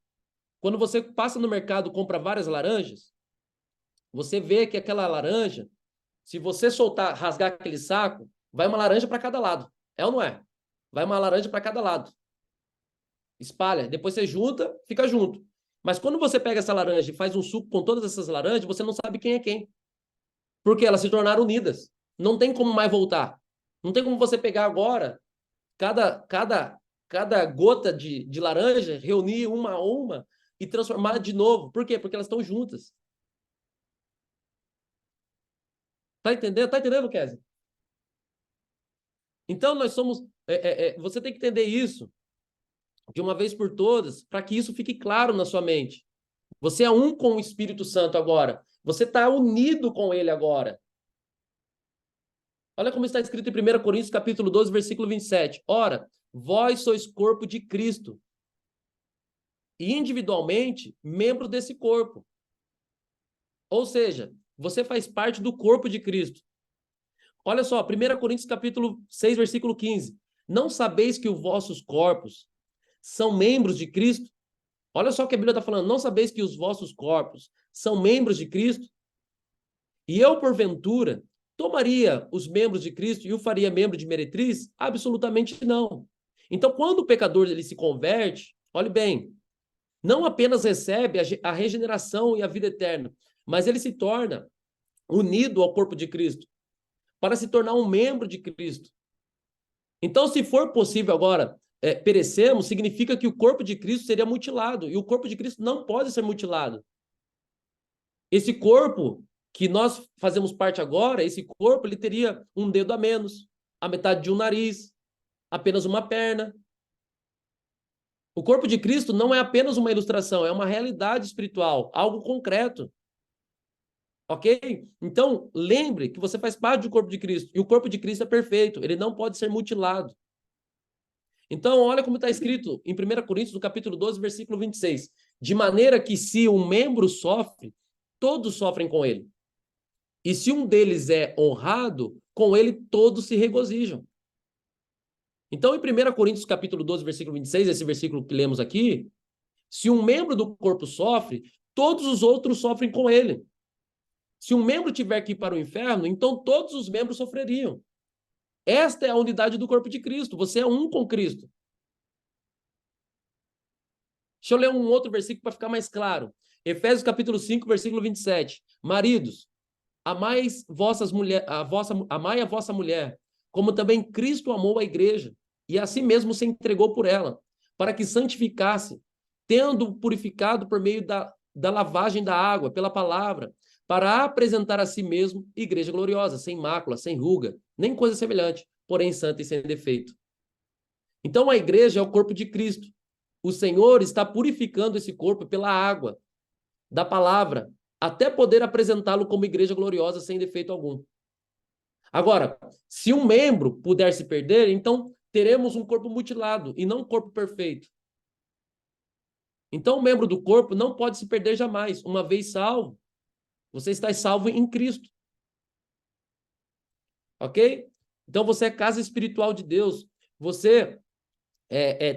Quando você passa no mercado e compra várias laranjas, você vê que aquela laranja, se você soltar, rasgar aquele saco, vai uma laranja para cada lado. É ou não é? Vai uma laranja para cada lado. Espalha. Depois você junta, fica junto. Mas quando você pega essa laranja e faz um suco com todas essas laranjas, você não sabe quem é quem. Porque elas se tornaram unidas. Não tem como mais voltar. Não tem como você pegar agora cada gota de laranja, reunir uma a uma e transformar de novo. Por quê? Porque elas estão juntas. Tá entendendo? Tá entendendo, Kézia? Então, nós somos... você tem que entender isso de uma vez por todas, para que isso fique claro na sua mente. Você é um com o Espírito Santo agora. Você está unido com ele agora. Olha como está escrito em 1 Coríntios, capítulo 12, versículo 27. Ora, vós sois corpo de Cristo. E individualmente, membro desse corpo. Ou seja, você faz parte do corpo de Cristo. Olha só, 1 Coríntios, capítulo 6, versículo 15. Não sabeis que os vossos corpos são membros de Cristo? Olha só o que a Bíblia está falando. Não sabeis que os vossos corpos são membros de Cristo? E eu, porventura, tomaria os membros de Cristo e o faria membro de meretriz? Absolutamente não. Então, quando o pecador ele se converte, olhe bem, não apenas recebe a regeneração e a vida eterna, mas ele se torna unido ao corpo de Cristo, para se tornar um membro de Cristo. Então, se for possível agora perecermos, significa que o corpo de Cristo seria mutilado, e o corpo de Cristo não pode ser mutilado. Esse corpo que nós fazemos parte agora, esse corpo, ele teria um dedo a menos, a metade de um nariz, apenas uma perna. O corpo de Cristo não é apenas uma ilustração, é uma realidade espiritual, algo concreto. Ok? Então, lembre que você faz parte do corpo de Cristo, e o corpo de Cristo é perfeito, ele não pode ser mutilado. Então, olha como está escrito em 1 Coríntios, no capítulo 12, versículo 26. De maneira que se um membro sofre, todos sofrem com ele. E se um deles é honrado, com ele todos se regozijam. Então, em 1 Coríntios, capítulo 12, versículo 26, esse versículo que lemos aqui, se um membro do corpo sofre, todos os outros sofrem com ele. Se um membro tiver que ir para o inferno, então todos os membros sofreriam. Esta é a unidade do corpo de Cristo. Você é um com Cristo. Deixa eu ler um outro versículo para ficar mais claro. Efésios capítulo 5, versículo 27. Maridos, amai a vossa mulher, como também Cristo amou a igreja, e a si mesmo se entregou por ela, para que santificasse, tendo purificado por meio da lavagem da água, pela palavra, para apresentar a si mesmo igreja gloriosa, sem mácula, sem ruga, nem coisa semelhante, porém santa e sem defeito. Então a igreja é o corpo de Cristo. O Senhor está purificando esse corpo pela água da palavra, até poder apresentá-lo como igreja gloriosa sem defeito algum. Agora, se um membro puder se perder, então teremos um corpo mutilado e não um corpo perfeito. Então o membro do corpo não pode se perder jamais. Uma vez salvo, você está salvo em Cristo. Ok? Então você é casa espiritual de Deus. Você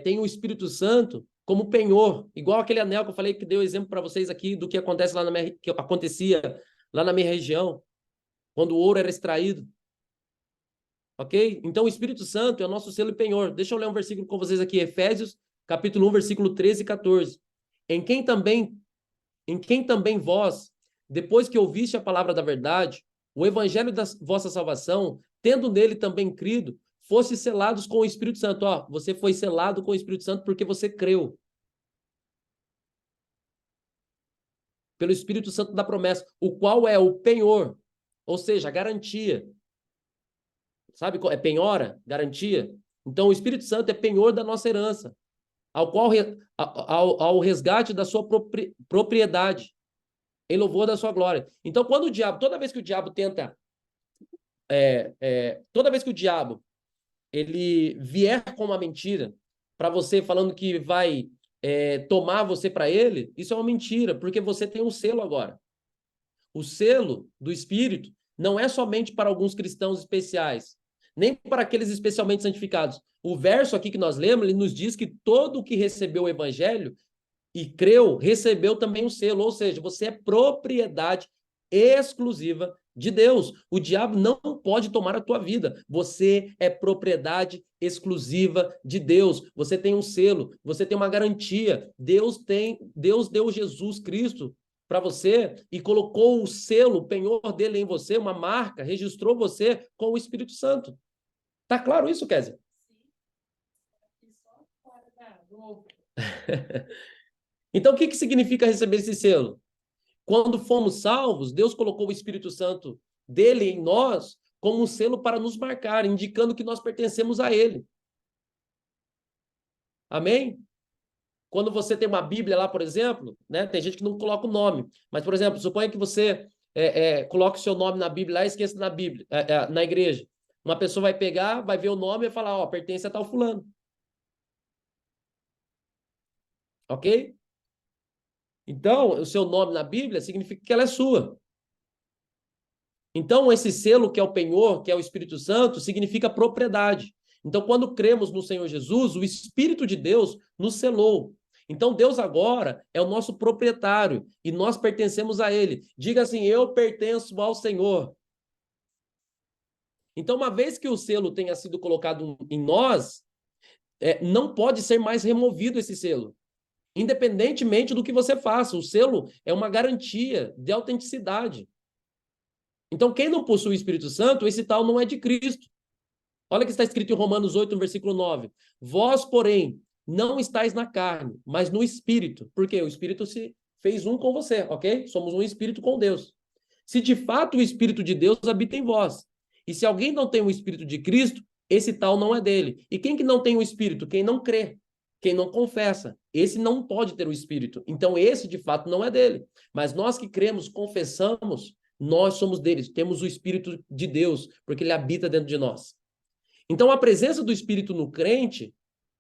tem o Espírito Santo como penhor, igual aquele anel que eu falei, que deu exemplo para vocês aqui do que acontece que acontecia lá na minha região, quando o ouro era extraído. Ok? Então o Espírito Santo é o nosso selo e penhor. Deixa eu ler um versículo com vocês aqui, Efésios, capítulo 1, versículo 13 e 14. Em quem também em quem também vós, depois que ouviste a palavra da verdade, o evangelho da vossa salvação, tendo nele também crido, fosse selados com o Espírito Santo. Ó, você foi selado com o Espírito Santo porque você creu. Pelo Espírito Santo da promessa, o qual é o penhor, ou seja, a garantia. Sabe, é penhora, garantia. Então, o Espírito Santo é penhor da nossa herança, ao resgate da sua propriedade, em louvor da sua glória. Então, quando o diabo, toda vez que o diabo tenta, toda vez que o diabo ele vier com uma mentira para você, falando que vai tomar você para ele, isso é uma mentira, porque você tem um selo agora. O selo do Espírito não é somente para alguns cristãos especiais, nem para aqueles especialmente santificados. O verso aqui que nós lemos, ele nos diz que todo o que recebeu o evangelho e creu, recebeu também o selo, ou seja, você é propriedade exclusiva de Deus. O diabo não pode tomar a tua vida. Você é propriedade exclusiva de Deus. Você tem um selo, você tem uma garantia. Deus deu Jesus Cristo para você e colocou o selo, o penhor dele em você, uma marca, registrou você com o Espírito Santo. Tá claro isso, Kézia? Então, o que significa receber esse selo? Quando fomos salvos, Deus colocou o Espírito Santo dele em nós como um selo para nos marcar, indicando que nós pertencemos a ele. Amém? Quando você tem uma Bíblia lá, por exemplo, né, tem gente que não coloca o nome, mas, por exemplo, suponha que você coloque o seu nome na Bíblia lá e esqueça na Bíblia, na igreja. Uma pessoa vai pegar, vai ver o nome e vai falar, ó, pertence a tal fulano. Ok? Então, o seu nome na Bíblia significa que ela é sua. Então, esse selo que é o penhor, que é o Espírito Santo, significa propriedade. Então, quando cremos no Senhor Jesus, o Espírito de Deus nos selou. Então, Deus agora é o nosso proprietário e nós pertencemos a Ele. Diga assim, eu pertenço ao Senhor. Então, uma vez que o selo tenha sido colocado em nós, não pode ser mais removido esse selo. Independentemente do que você faça, o selo é uma garantia de autenticidade. Então, quem não possui o Espírito Santo, esse tal não é de Cristo. Olha o que está escrito em Romanos 8, no versículo 9. Vós, porém, não estáis na carne, mas no Espírito. Porque o Espírito se fez um com você, ok? Somos um Espírito com Deus. Se de fato o Espírito de Deus habita em vós. E se alguém não tem o Espírito de Cristo, esse tal não é dele. E quem que não tem o Espírito? Quem não crê. Quem não confessa. Esse não pode ter o Espírito. Então, esse, de fato, não é dele. Mas nós que cremos, confessamos, nós somos deles. Temos o Espírito de Deus, porque ele habita dentro de nós. Então, a presença do Espírito no crente,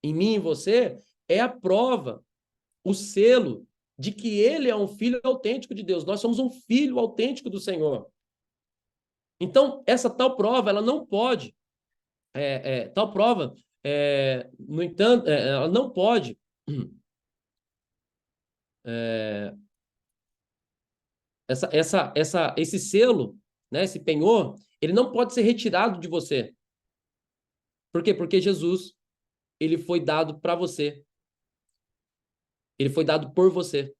em mim e em você, é a prova, o selo de que ele é um filho autêntico de Deus. Nós somos um filho autêntico do Senhor. Então, essa tal prova, ela não pode, tal prova, no entanto, ela não pode esse selo, né, esse penhor, ele não pode ser retirado de você. Por quê? Porque Jesus, ele foi dado para você. Ele foi dado por você.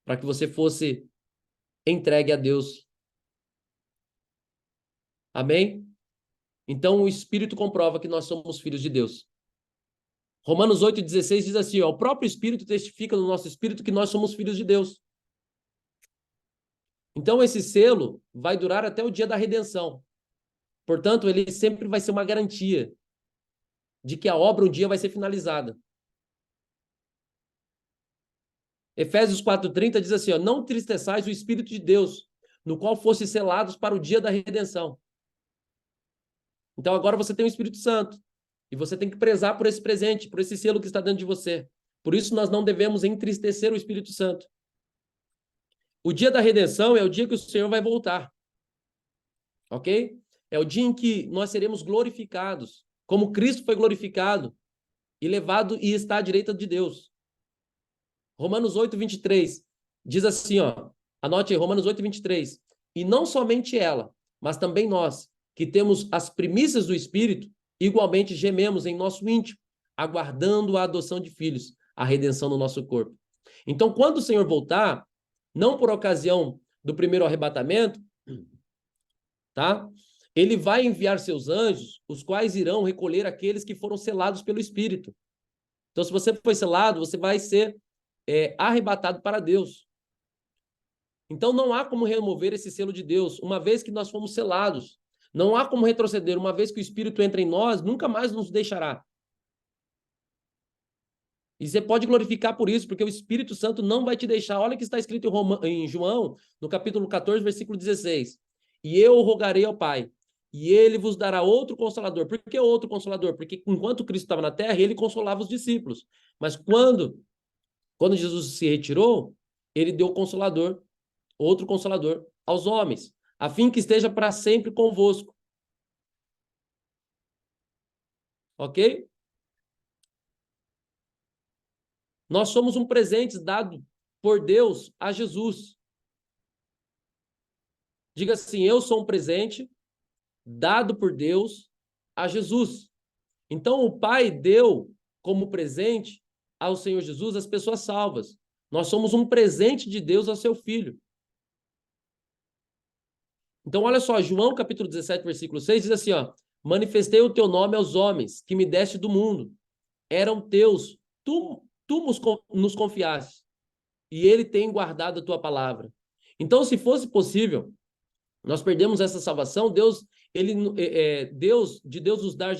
Para que você fosse entregue a Deus. Amém? Então, o Espírito comprova que nós somos filhos de Deus. Romanos 8,16 diz assim, ó, o próprio Espírito testifica no nosso Espírito que nós somos filhos de Deus. Então, esse selo vai durar até o dia da redenção. Portanto, ele sempre vai ser uma garantia de que a obra um dia vai ser finalizada. Efésios 4,30 diz assim, ó, não entristeçais o Espírito de Deus, no qual fosse selados para o dia da redenção. Então, agora você tem o Espírito Santo. E você tem que prezar por esse presente, por esse selo que está dentro de você. Por isso, nós não devemos entristecer o Espírito Santo. O dia da redenção é o dia que o Senhor vai voltar. Ok? É o dia em que nós seremos glorificados, como Cristo foi glorificado e levado e está à direita de Deus. Romanos 8:23 diz assim, ó, anote aí, Romanos 8:23. E não somente ela, mas também nós, que temos as primícias do Espírito, igualmente gememos em nosso íntimo, aguardando a adoção de filhos, a redenção do nosso corpo. Então, quando o Senhor voltar, não por ocasião do primeiro arrebatamento, tá? Ele vai enviar seus anjos, os quais irão recolher aqueles que foram selados pelo Espírito. Então, se você foi selado, você vai ser arrebatado para Deus. Então, não há como remover esse selo de Deus, uma vez que nós fomos selados. Não há como retroceder, uma vez que o Espírito entra em nós, nunca mais nos deixará. E você pode glorificar por isso, porque o Espírito Santo não vai te deixar. Olha o que está escrito em João, no capítulo 14, versículo 16. E eu rogarei ao Pai, e ele vos dará outro Consolador. Por que outro Consolador? Porque enquanto Cristo estava na terra, ele consolava os discípulos. Mas quando Jesus se retirou, ele deu Consolador, outro Consolador, aos homens, a fim que esteja para sempre convosco. Ok? Nós somos um presente dado por Deus a Jesus. Diga assim, eu sou um presente dado por Deus a Jesus. Então, o Pai deu como presente ao Senhor Jesus as pessoas salvas. Nós somos um presente de Deus ao seu Filho. Então, olha só, João capítulo 17, versículo 6, diz assim, ó, manifestei o teu nome aos homens, que me deste do mundo. Eram teus, tu nos confiaste, e ele tem guardado a tua palavra. Então, se fosse possível, nós perdemos essa salvação, Deus nos dar.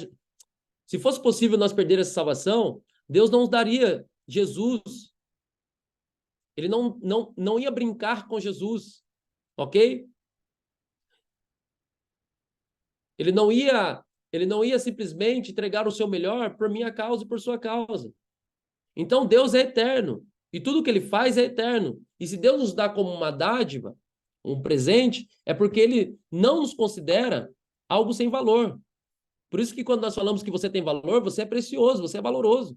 Se fosse possível nós perder essa salvação, Deus não nos daria Jesus. Ele não ia brincar com Jesus, ok? Ele não ia simplesmente entregar o seu melhor por minha causa e por sua causa. Então Deus é eterno e tudo que ele faz é eterno. E se Deus nos dá como uma dádiva, um presente, é porque ele não nos considera algo sem valor. Por isso que quando nós falamos que você tem valor, você é precioso, você é valoroso.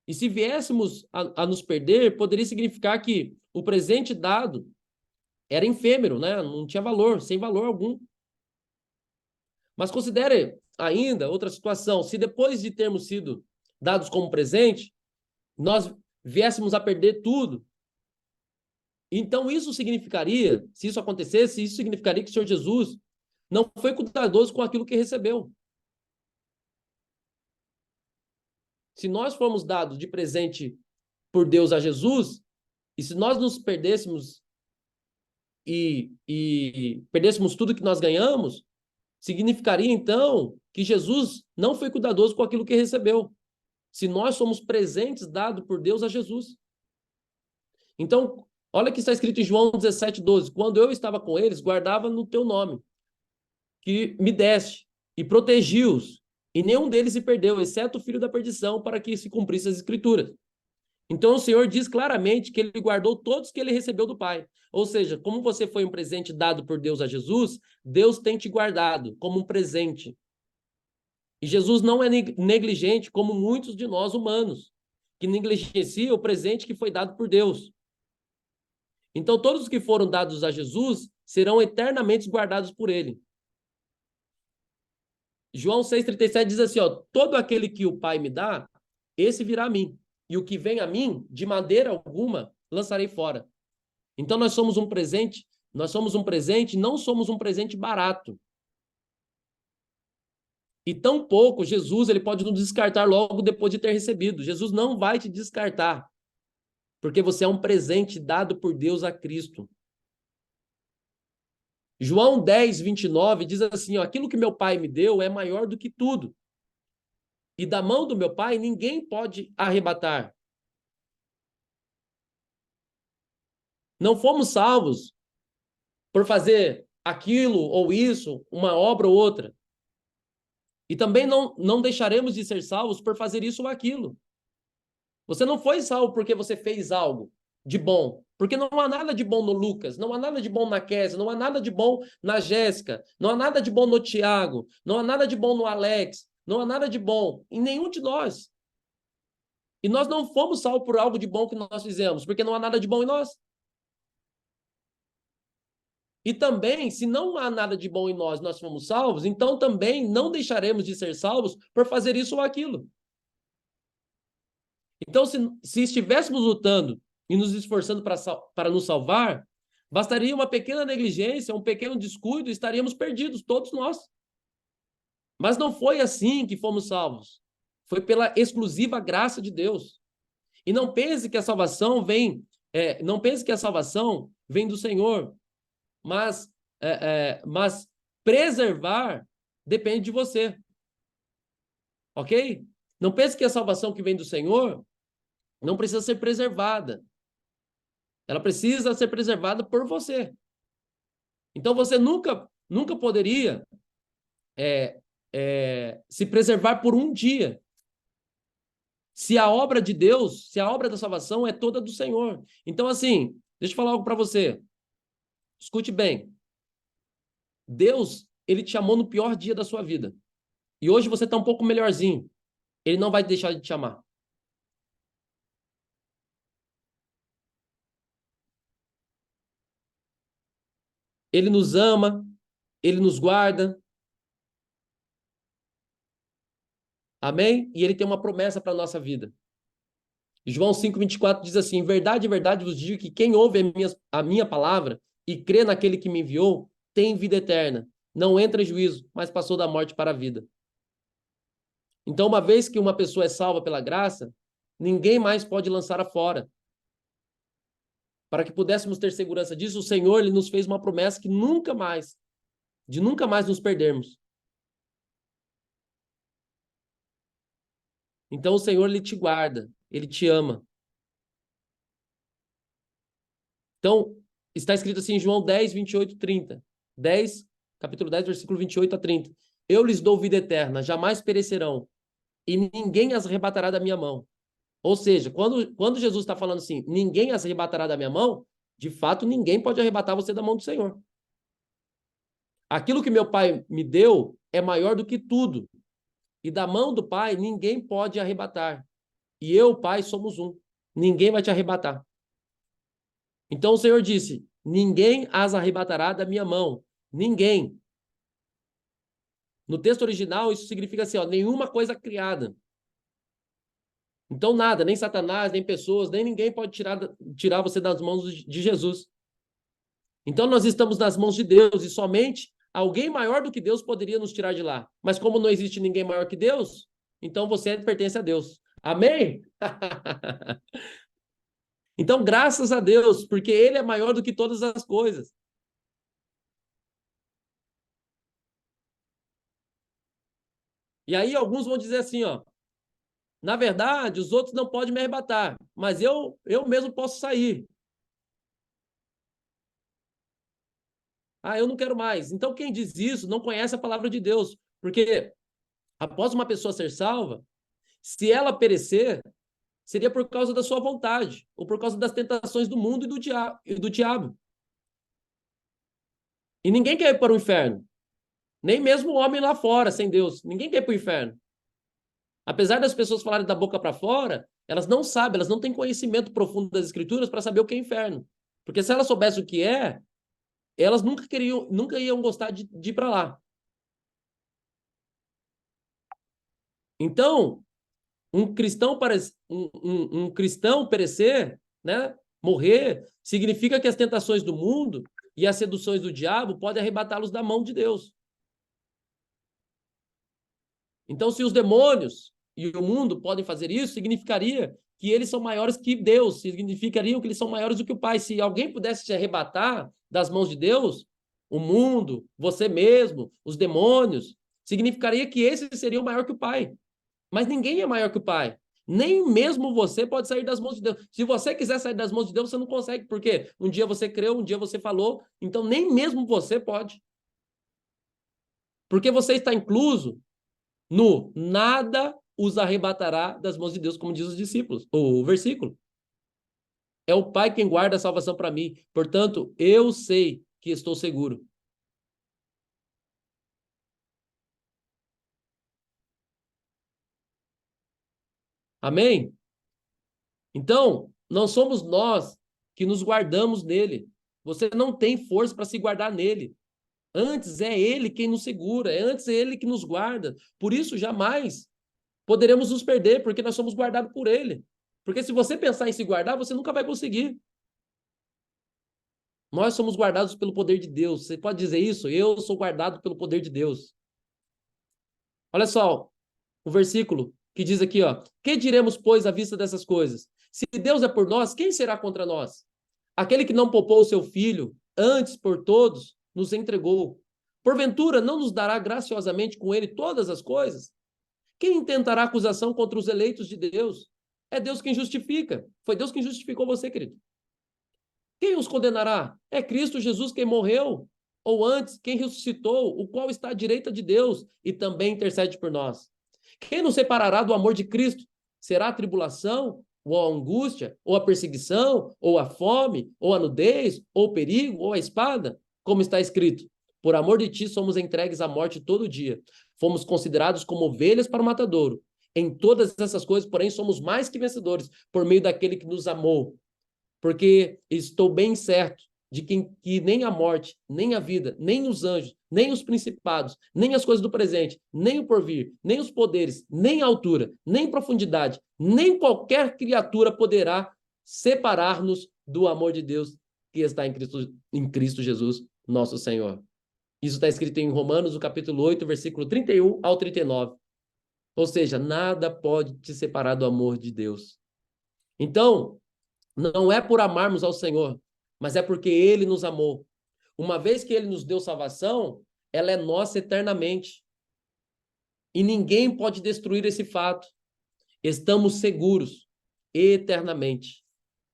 E se viéssemos a nos perder, poderia significar que o presente dado era efêmero, né? Não tinha valor, sem valor algum. Mas considere ainda outra situação. Se depois de termos sido dados como presente, nós viéssemos a perder tudo, então isso significaria, se isso acontecesse, isso significaria que o Senhor Jesus não foi cuidadoso com aquilo que recebeu. Se nós formos dados de presente por Deus a Jesus, e se nós nos perdêssemos e perdêssemos tudo que nós ganhamos, significaria então que Jesus não foi cuidadoso com aquilo que recebeu. Se nós somos presentes dados por Deus a Jesus. Então, olha o que está escrito em João 17:12. Quando eu estava com eles, guardava no teu nome, que me deste, e protegi-os, e nenhum deles se perdeu, exceto o filho da perdição, para que se cumprisse as escrituras. Então o Senhor diz claramente que ele guardou todos que ele recebeu do Pai. Ou seja, como você foi um presente dado por Deus a Jesus, Deus tem te guardado como um presente. E Jesus não é negligente como muitos de nós humanos, que negligenciam o presente que foi dado por Deus. Então todos os que foram dados a Jesus serão eternamente guardados por ele. João 6,37 diz assim, ó, todo aquele que o Pai me dá, esse virá a mim. E o que vem a mim, de maneira alguma, lançarei fora. Então nós somos um presente, não somos um presente barato. E tampouco Jesus, ele pode nos descartar logo depois de ter recebido. Jesus não vai te descartar, porque você é um presente dado por Deus a Cristo. João 10:29 diz assim, ó, aquilo que meu Pai me deu é maior do que tudo. E da mão do meu Pai ninguém pode arrebatar. Não fomos salvos por fazer aquilo ou isso, uma obra ou outra. E também não deixaremos de ser salvos por fazer isso ou aquilo. Você não foi salvo porque você fez algo de bom. Porque não há nada de bom no Lucas, não há nada de bom na Kézia, não há nada de bom na Jéssica, não há nada de bom no Tiago, não há nada de bom no Alex, não há nada de bom em nenhum de nós. E nós não fomos salvos por algo de bom que nós fizemos, porque não há nada de bom em nós. E também, se não há nada de bom em nós, nós fomos salvos, então também não deixaremos de ser salvos por fazer isso ou aquilo. Então, se estivéssemos lutando e nos esforçando para nos salvar, bastaria uma pequena negligência, um pequeno descuido e estaríamos perdidos, todos nós. Mas não foi assim que fomos salvos. Foi pela exclusiva graça de Deus. E não pense que a salvação vem, não pense que a salvação vem do Senhor, mas preservar depende de você, ok? Não pense que a salvação que vem do Senhor não precisa ser preservada. Ela precisa ser preservada por você. Então você nunca poderia se preservar por um dia. Se a obra de Deus, se a obra da salvação é toda do Senhor. Então, assim, deixa eu falar algo para você. Escute bem. Deus, ele te chamou no pior dia da sua vida. E hoje você está um pouco melhorzinho. Ele não vai deixar de te amar. Ele nos ama, ele nos guarda. Amém? E ele tem uma promessa para a nossa vida. João 5,24 diz assim: em verdade vos digo que quem ouve a minha palavra e crê naquele que me enviou, tem vida eterna. Não entra em juízo, mas passou da morte para a vida. Então, uma vez que uma pessoa é salva pela graça, ninguém mais pode lançar fora. Para que pudéssemos ter segurança disso, o Senhor ele nos fez uma promessa que nunca mais nos perdermos. Então, o Senhor ele te guarda, ele te ama. Então, está escrito assim em João 10, 28, 30. Capítulo 10, versículo 28 a 30. Eu lhes dou vida eterna, jamais perecerão, e ninguém as arrebatará da minha mão. Ou seja, quando Jesus está falando assim, ninguém as arrebatará da minha mão, de fato, ninguém pode arrebatar você da mão do Senhor. Aquilo que meu Pai me deu é maior do que tudo. E da mão do Pai, ninguém pode arrebatar. E eu, Pai, somos um. Ninguém vai te arrebatar. Então o Senhor disse, ninguém as arrebatará da minha mão. Ninguém. No texto original, isso significa assim, ó, nenhuma coisa criada. Então nada, nem Satanás, nem pessoas, nem ninguém pode tirar você das mãos de Jesus. Então nós estamos nas mãos de Deus e somente alguém maior do que Deus poderia nos tirar de lá. Mas como não existe ninguém maior que Deus, então você pertence a Deus. Amém? Então, graças a Deus, porque Ele é maior do que todas as coisas. E aí alguns vão dizer assim, ó, na verdade, os outros não podem me arrebatar, mas eu mesmo posso sair. Ah, eu não quero mais. Então, quem diz isso não conhece a palavra de Deus, porque após uma pessoa ser salva, se ela perecer, seria por causa da sua vontade, ou por causa das tentações do mundo e do diabo. E ninguém quer ir para o inferno. Nem mesmo o homem lá fora, sem Deus. Ninguém quer ir para o inferno. Apesar das pessoas falarem da boca para fora, elas não sabem, elas não têm conhecimento profundo das escrituras para saber o que é inferno. Porque se elas soubessem o que é, elas nunca iam gostar de ir para lá. Então, um cristão perecer, né, morrer, significa que as tentações do mundo e as seduções do diabo podem arrebatá-los da mão de Deus. Então, se os demônios e o mundo podem fazer isso, significaria que eles são maiores que Deus, significariam que eles são maiores do que o Pai. Se alguém pudesse te arrebatar das mãos de Deus, o mundo, você mesmo, os demônios, significaria que esse seria maior que o Pai. Mas ninguém é maior que o Pai. Nem mesmo você pode sair das mãos de Deus. Se você quiser sair das mãos de Deus, você não consegue, porque um dia você creu, um dia você falou, então nem mesmo você pode. Porque você está incluso no nada os arrebatará das mãos de Deus, como diz os discípulos, o versículo. É o Pai quem guarda a salvação para mim. Portanto, eu sei que estou seguro. Amém? Então, não somos nós que nos guardamos nele. Você não tem força para se guardar nele. Antes é ele quem nos segura, antes é ele que nos guarda. Por isso, jamais poderemos nos perder, porque nós somos guardados por ele. Porque se você pensar em se guardar, você nunca vai conseguir. Nós somos guardados pelo poder de Deus. Você pode dizer isso? Eu sou guardado pelo poder de Deus. Olha só o versículo que diz aqui, ó. Que diremos, pois, à vista dessas coisas? Se Deus é por nós, quem será contra nós? Aquele que não poupou o seu filho, antes por todos, nos entregou. Porventura, não nos dará graciosamente com ele todas as coisas? Quem intentará acusação contra os eleitos de Deus? É Deus quem justifica. Foi Deus quem justificou você, querido. Quem os condenará? É Cristo Jesus quem morreu, ou antes, quem ressuscitou, o qual está à direita de Deus e também intercede por nós. Quem nos separará do amor de Cristo? Será a tribulação, ou a angústia, ou a perseguição, ou a fome, ou a nudez, ou o perigo, ou a espada? Como está escrito: por amor de ti somos entregues à morte todo dia. Fomos considerados como ovelhas para o matadouro. Em todas essas coisas, porém, somos mais que vencedores por meio daquele que nos amou. Porque estou bem certo de que nem a morte, nem a vida, nem os anjos, nem os principados, nem as coisas do presente, nem o porvir, nem os poderes, nem a altura, nem profundidade, nem qualquer criatura poderá separar-nos do amor de Deus que está em Cristo Jesus, nosso Senhor. Isso está escrito em Romanos, o capítulo 8, versículo 31 ao 39. Ou seja, nada pode te separar do amor de Deus. Então, não é por amarmos ao Senhor, mas é porque Ele nos amou. Uma vez que Ele nos deu salvação, ela é nossa eternamente. E ninguém pode destruir esse fato. Estamos seguros eternamente.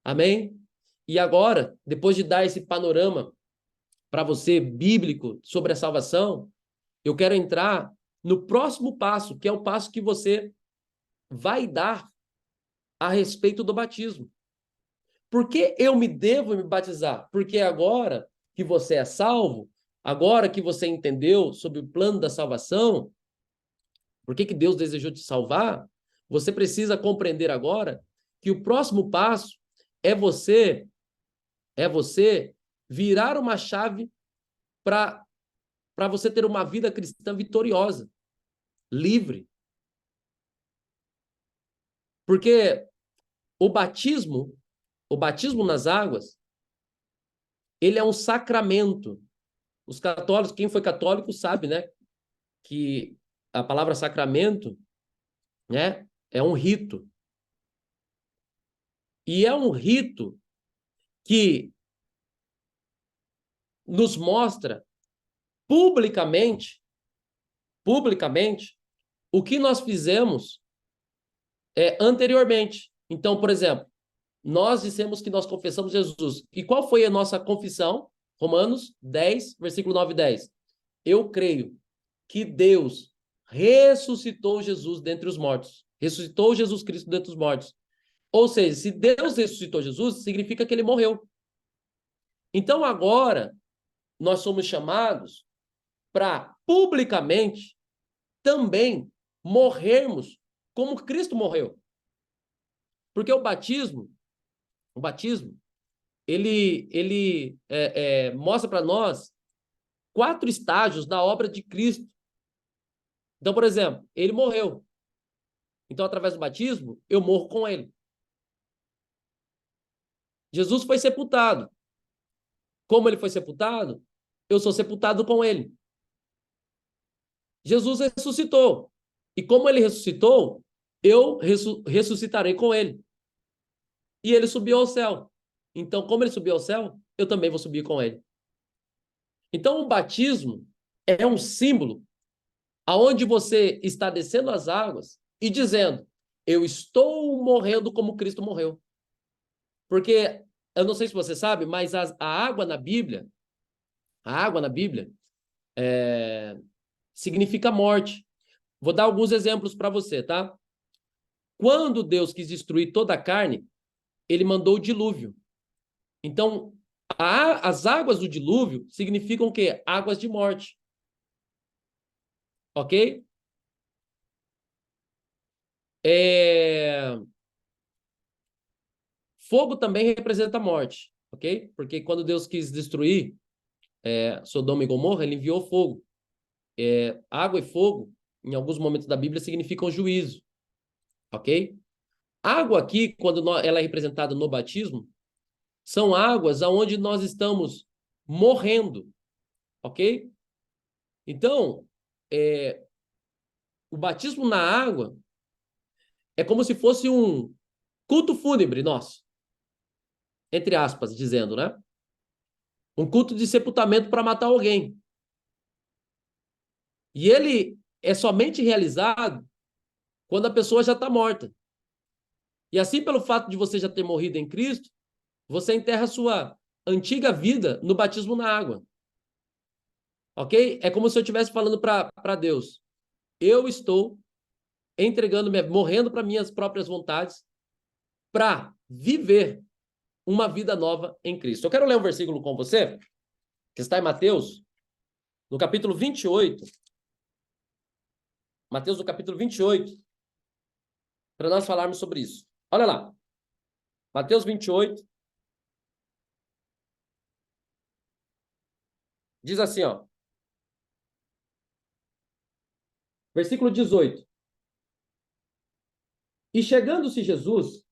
Amém? E agora, depois de dar esse panorama para você bíblico sobre a salvação, eu quero entrar no próximo passo, que é o passo que você vai dar a respeito do batismo. Por que eu me devo me batizar? Porque agora que você é salvo, agora que você entendeu sobre o plano da salvação, por que Deus desejou te salvar, você precisa compreender agora que o próximo passo é você virar uma chave para você ter uma vida cristã vitoriosa, livre. Porque o batismo nas águas, ele é um sacramento. Os católicos, quem foi católico sabe, né, que a palavra sacramento, né, é um rito. E é um rito que nos mostra publicamente o que nós fizemos anteriormente. Então, por exemplo, nós dissemos que nós confessamos Jesus. E qual foi a nossa confissão? Romanos 10, versículo 9 e 10. Eu creio que Deus ressuscitou Jesus dentre os mortos. Ressuscitou Jesus Cristo dentre os mortos. Ou seja, se Deus ressuscitou Jesus, significa que ele morreu. Então agora nós somos chamados para publicamente também morrermos como Cristo morreu. Porque o batismo, ele mostra para nós 4 estágios da obra de Cristo. Então, por exemplo, ele morreu. Então, através do batismo, eu morro com ele. Jesus foi sepultado. Como ele foi sepultado, eu sou sepultado com ele. Jesus ressuscitou. E como ele ressuscitou, eu ressuscitarei com ele. E ele subiu ao céu. Então, como ele subiu ao céu, eu também vou subir com ele. Então, o batismo é um símbolo aonde você está descendo as águas e dizendo: eu estou morrendo como Cristo morreu. Porque, eu não sei se você sabe, mas a água na Bíblia, significa morte. Vou dar alguns exemplos para você, tá? Quando Deus quis destruir toda a carne, ele mandou o dilúvio. Então, as águas do dilúvio significam o quê? Águas de morte. Ok? Fogo também representa morte, ok? Porque quando Deus quis destruir Sodoma e Gomorra, ele enviou fogo. Água e fogo, em alguns momentos da Bíblia, significam juízo, ok? Água aqui, quando ela é representada no batismo, são águas aonde nós estamos morrendo, ok? Então, o batismo na água é como se fosse um culto fúnebre nosso, entre aspas, dizendo, né? Um culto de sepultamento para matar alguém. E ele é somente realizado quando a pessoa já está morta. E assim, pelo fato de você já ter morrido em Cristo, você enterra a sua antiga vida no batismo na água. Ok? É como se eu estivesse falando para Deus: eu estou entregando, morrendo para minhas próprias vontades, para viver uma vida nova em Cristo. Eu quero ler um versículo com você, que está em Mateus, no capítulo 28. Mateus, no capítulo 28, para nós falarmos sobre isso. Olha lá. Mateus 28. Diz assim, ó. Versículo 18. E chegando-se Jesus,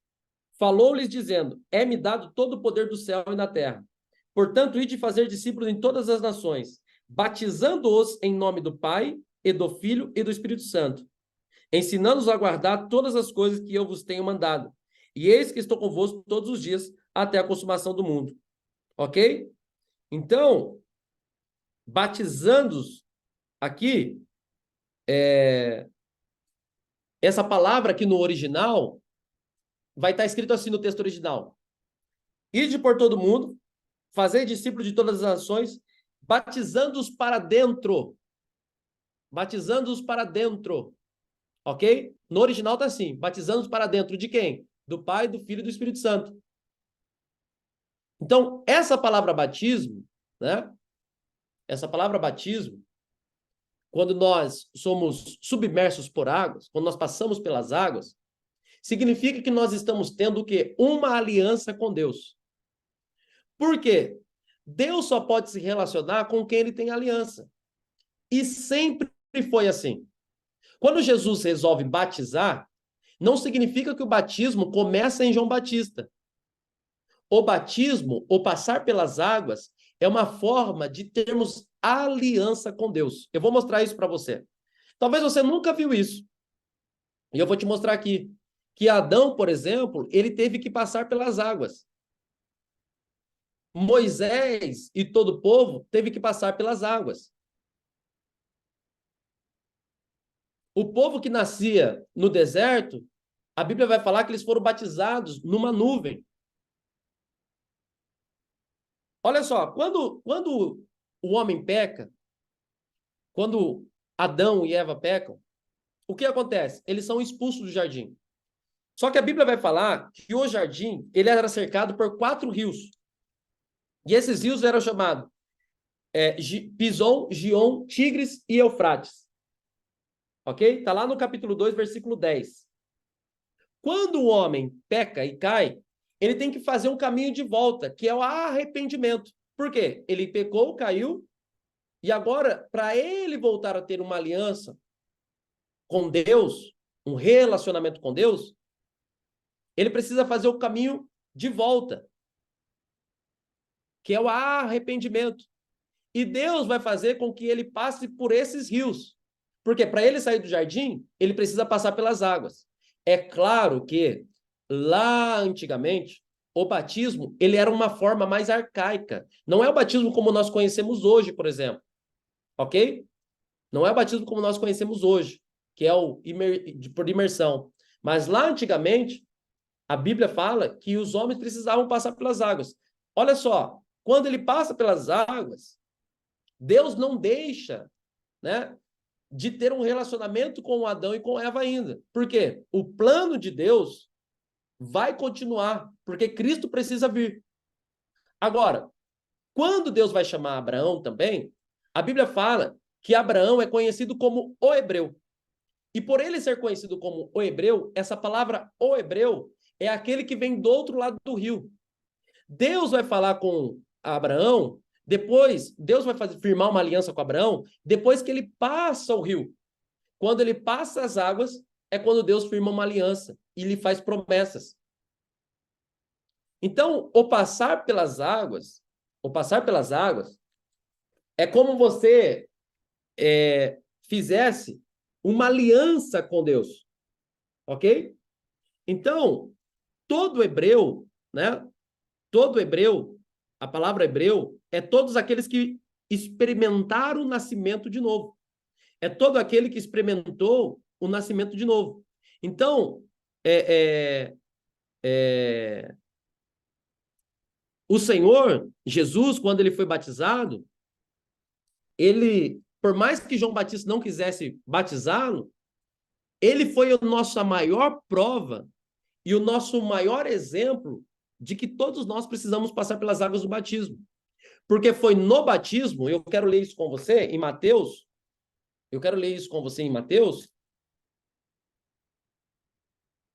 falou-lhes dizendo: é-me dado todo o poder do céu e na terra. Portanto, ide fazer discípulos em todas as nações, batizando-os em nome do Pai, e do Filho e do Espírito Santo, ensinando-os a guardar todas as coisas que eu vos tenho mandado. E eis que estou convosco todos os dias, até a consumação do mundo. Ok? Então, batizando-os aqui, essa palavra aqui no original, vai estar escrito assim no texto original: ide por todo mundo, fazei discípulos de todas as nações, batizando-os para dentro. Batizando-os para dentro. Ok? No original está assim: batizando-os para dentro de quem? Do Pai, do Filho e do Espírito Santo. Então, essa palavra batismo, né? Essa palavra batismo, quando nós somos submersos por águas, quando nós passamos pelas águas, significa que nós estamos tendo o quê? Uma aliança com Deus. Por quê? Deus só pode se relacionar com quem ele tem aliança. E sempre foi assim. Quando Jesus resolve batizar, não significa que o batismo começa em João Batista. O batismo, ou passar pelas águas, é uma forma de termos aliança com Deus. Eu vou mostrar isso para você. Talvez você nunca viu isso. E eu vou te mostrar aqui. Que Adão, por exemplo, ele teve que passar pelas águas. Moisés e todo o povo teve que passar pelas águas. O povo que nascia no deserto, a Bíblia vai falar que eles foram batizados numa nuvem. Olha só, quando o homem peca, quando Adão e Eva pecam, o que acontece? Eles são expulsos do jardim. Só que a Bíblia vai falar que o jardim ele era cercado por 4 rios. E esses rios eram chamados Pison, Gion, Tigres e Eufrates. Ok? Está lá no capítulo 2, versículo 10. Quando o homem peca e cai, ele tem que fazer um caminho de volta, que é o arrependimento. Por quê? Ele pecou, caiu, e agora, para ele voltar a ter uma aliança com Deus, um relacionamento com Deus, ele precisa fazer o caminho de volta, que é o arrependimento. E Deus vai fazer com que ele passe por esses rios. Porque para ele sair do jardim, ele precisa passar pelas águas. É claro que lá antigamente, o batismo, ele era uma forma mais arcaica. Não é o batismo como nós conhecemos hoje, por exemplo. Ok? Não é o batismo como nós conhecemos hoje, que é o por imersão. Mas lá antigamente, a Bíblia fala que os homens precisavam passar pelas águas. Olha só, quando ele passa pelas águas, Deus não deixa, né, de ter um relacionamento com Adão e com Eva ainda. Por quê? O plano de Deus vai continuar, porque Cristo precisa vir. Agora, quando Deus vai chamar Abraão também, a Bíblia fala que Abraão é conhecido como o hebreu. E por ele ser conhecido como o hebreu, essa palavra o hebreu é aquele que vem do outro lado do rio. Deus vai falar com Abraão, depois Deus vai firmar uma aliança com Abraão, depois que ele passa o rio. Quando ele passa as águas, é quando Deus firma uma aliança. e lhe faz promessas. Então, o passar pelas águas é como você fizesse uma aliança com Deus, ok? Então, todo hebreu, né? Todo hebreu, a palavra hebreu é todos aqueles que experimentaram o nascimento de novo. É todo aquele que experimentou o nascimento de novo. Então, o Senhor, Jesus, quando ele foi batizado, ele, por mais que João Batista não quisesse batizá-lo, ele foi a nossa maior prova e o nosso maior exemplo de que todos nós precisamos passar pelas águas do batismo. Porque foi no batismo, eu quero ler isso com você em Mateus,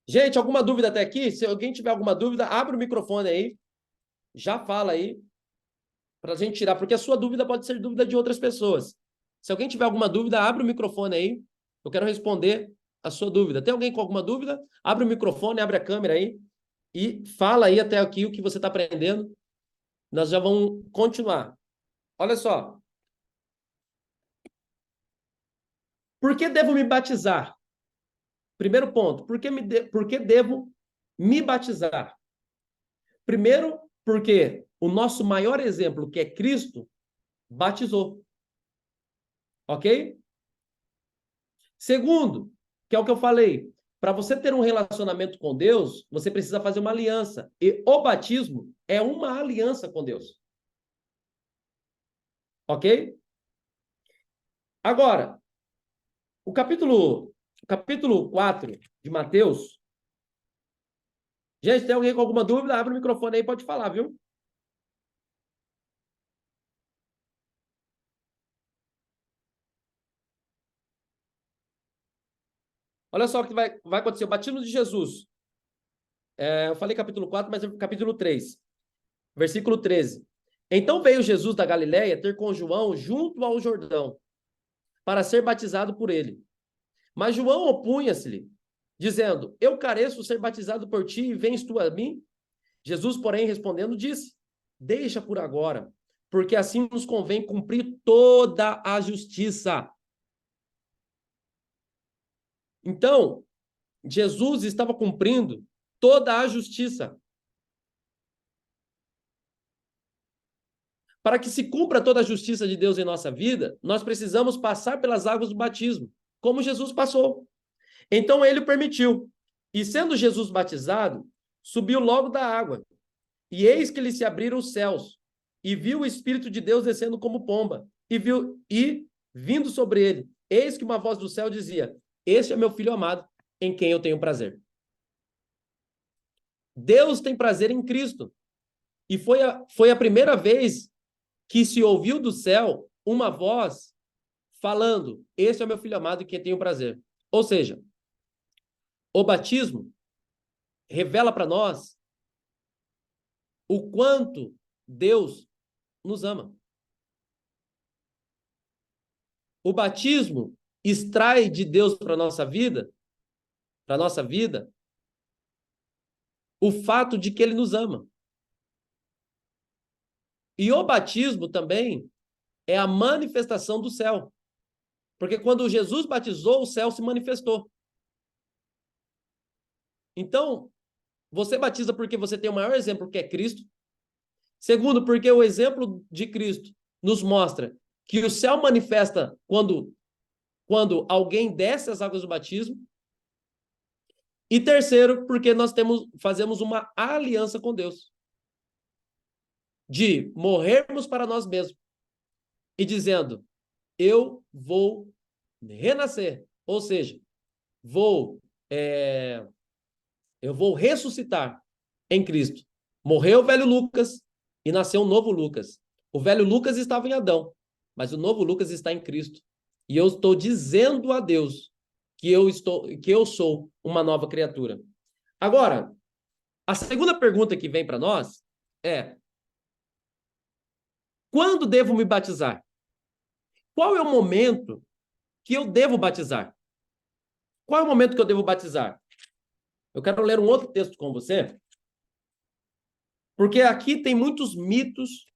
Gente, alguma dúvida até aqui? Se alguém tiver alguma dúvida, abre o microfone aí, já fala aí, para a gente tirar, porque a sua dúvida pode ser dúvida de outras pessoas. Se alguém tiver alguma dúvida, abre o microfone aí, eu quero responder a sua dúvida. Tem alguém com alguma dúvida? Abre o microfone, abre a câmera aí e fala aí até aqui o que você está aprendendo. Nós já vamos continuar. Olha só. Por que devo me batizar? Primeiro ponto, por que devo me batizar? Primeiro, porque o nosso maior exemplo, que é Cristo, batizou. Ok? Segundo, que é o que eu falei, para você ter um relacionamento com Deus, você precisa fazer uma aliança. E o batismo é uma aliança com Deus. Ok? Agora, o capítulo 4 de Mateus. Gente, tem alguém com alguma dúvida? Abre o microfone aí, pode falar, viu? Olha só o que vai acontecer. O batismo de Jesus. Eu falei capítulo 4, mas é capítulo 3. Versículo 13. Então veio Jesus da Galiléia ter com João junto ao Jordão, para ser batizado por ele. Mas João opunha-se-lhe, dizendo: Eu careço ser batizado por ti, e vens tu a mim? Jesus, porém, respondendo, disse: Deixa por agora, porque assim nos convém cumprir toda a justiça. Então, Jesus estava cumprindo toda a justiça. Para que se cumpra toda a justiça de Deus em nossa vida, nós precisamos passar pelas águas do batismo, como Jesus passou. Então ele o permitiu. E sendo Jesus batizado, subiu logo da água. E eis que lhe se abriram os céus, e viu o Espírito de Deus descendo como pomba, e vindo sobre ele. Eis que uma voz do céu dizia: Este é meu filho amado, em quem eu tenho prazer. Deus tem prazer em Cristo. E foi a primeira vez que se ouviu do céu uma voz falando: Este é meu filho amado, em quem eu tenho prazer. Ou seja, o batismo revela para nós o quanto Deus nos ama. O batismo extrai de Deus para a nossa vida, o fato de que ele nos ama. E o batismo também é a manifestação do céu. Porque quando Jesus batizou, o céu se manifestou. Então, você batiza porque você tem o maior exemplo, que é Cristo. Segundo, porque o exemplo de Cristo nos mostra que o céu manifesta quando alguém desce as águas do batismo. E terceiro, porque nós fazemos uma aliança com Deus. De morrermos para nós mesmos. E dizendo: eu vou renascer. Ou seja, eu vou ressuscitar em Cristo. Morreu o velho Lucas e nasceu um novo Lucas. O velho Lucas estava em Adão, mas o novo Lucas está em Cristo. E eu estou dizendo a Deus que eu sou uma nova criatura. Agora, a segunda pergunta que vem para nós é: quando devo me batizar? Qual é o momento que eu devo batizar? Qual é o momento que eu devo batizar? Eu quero ler um outro texto com você, porque aqui tem muitos mitos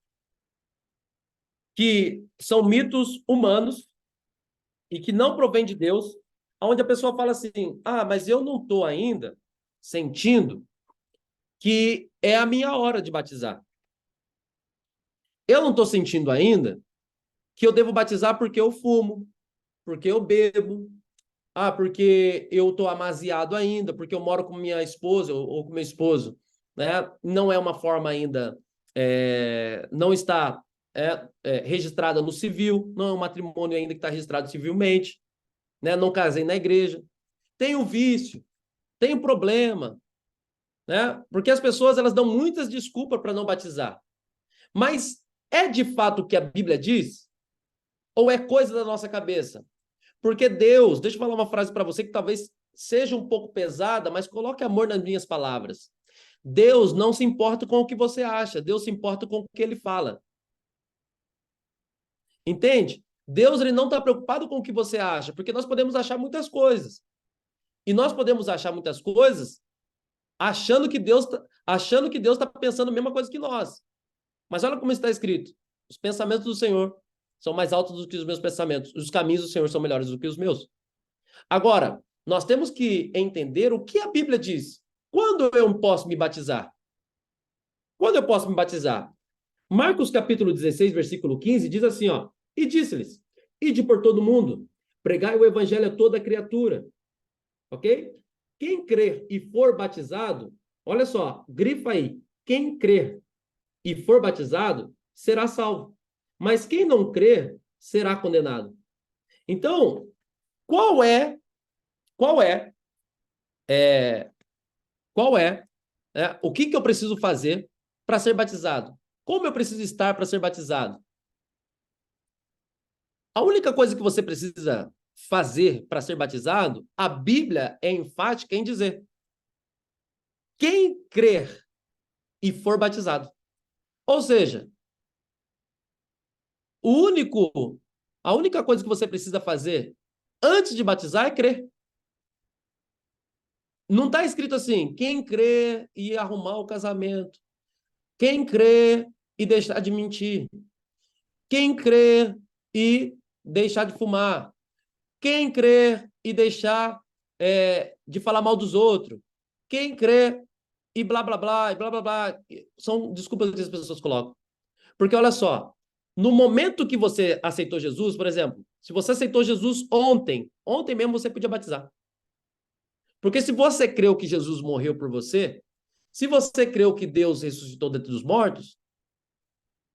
que são mitos humanos e que não provêm de Deus, onde a pessoa fala assim, mas eu não estou ainda sentindo que é a minha hora de batizar. Eu não estou sentindo ainda que eu devo batizar porque eu fumo, porque eu bebo, porque eu estou amasiado ainda, porque eu moro com minha esposa ou com meu esposo, né? Não é uma forma ainda, não está registrada no civil, não é um matrimônio ainda que está registrado civilmente, né? Não casei na igreja, tenho vício, tenho problema, né? Porque as pessoas elas dão muitas desculpas para não batizar. Mas é de fato o que a Bíblia diz? Ou é coisa da nossa cabeça? Porque Deus, deixa eu falar uma frase para você que talvez seja um pouco pesada, mas coloque amor nas minhas palavras. Deus não se importa com o que você acha, Deus se importa com o que ele fala. Entende? Deus ele não está preocupado com o que você acha, porque nós podemos achar muitas coisas. E nós podemos achar muitas coisas achando que Deus está pensando a mesma coisa que nós. Mas olha como está escrito: os pensamentos do Senhor são mais altos do que os meus pensamentos, os caminhos do Senhor são melhores do que os meus. Agora, nós temos que entender o que a Bíblia diz. Quando eu posso me batizar? Quando eu posso me batizar? Marcos capítulo 16, versículo 15, diz assim, e disse-lhes, ide por todo mundo, pregai o evangelho a toda criatura, ok? Quem crer e for batizado, olha só, grifa aí, quem crer e for batizado, será salvo. Mas quem não crer, será condenado. Então, qual é o que eu preciso fazer para ser batizado? Como eu preciso estar para ser batizado? A única coisa que você precisa fazer para ser batizado, a Bíblia é enfática em dizer: quem crer e for batizado. Ou seja, a única coisa que você precisa fazer antes de batizar é crer. Não está escrito assim, quem crê e arrumar o casamento. Quem crê e deixar de mentir. Quem crê e deixar de fumar. Quem crê e deixar de falar mal dos outros. Quem crê e blá, blá, blá, e blá, blá, blá. São desculpas que as pessoas colocam. Porque, olha só, no momento que você aceitou Jesus, por exemplo, se você aceitou Jesus ontem mesmo você podia batizar. Porque se você creu que Jesus morreu por você, se você creu que Deus ressuscitou dentre os mortos,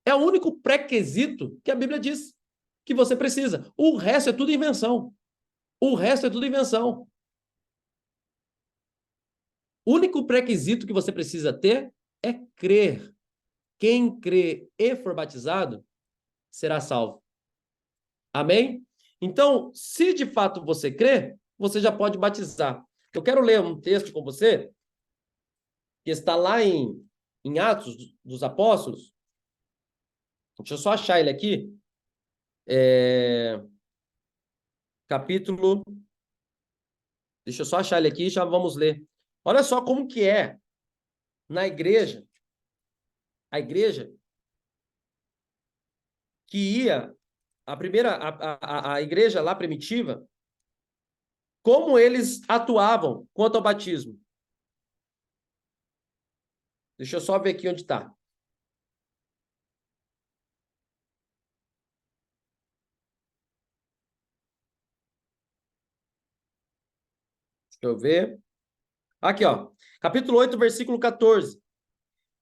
é o único pré-requisito que a Bíblia diz que você precisa. O resto é tudo invenção. O resto é tudo invenção. O único pré-requisito que você precisa ter é crer. Quem crê e for batizado será salvo. Amém? Então, se de fato você crê, você já pode batizar. Eu quero ler um texto com você que está lá em Atos dos Apóstolos. Deixa eu só achar ele aqui. Capítulo. Deixa eu só achar ele aqui e já vamos ler. Olha só como que é na igreja. A igreja que ia, a igreja lá primitiva, como eles atuavam quanto ao batismo. Deixa eu só ver aqui onde está. Deixa eu ver. Aqui, capítulo 8, versículo 14.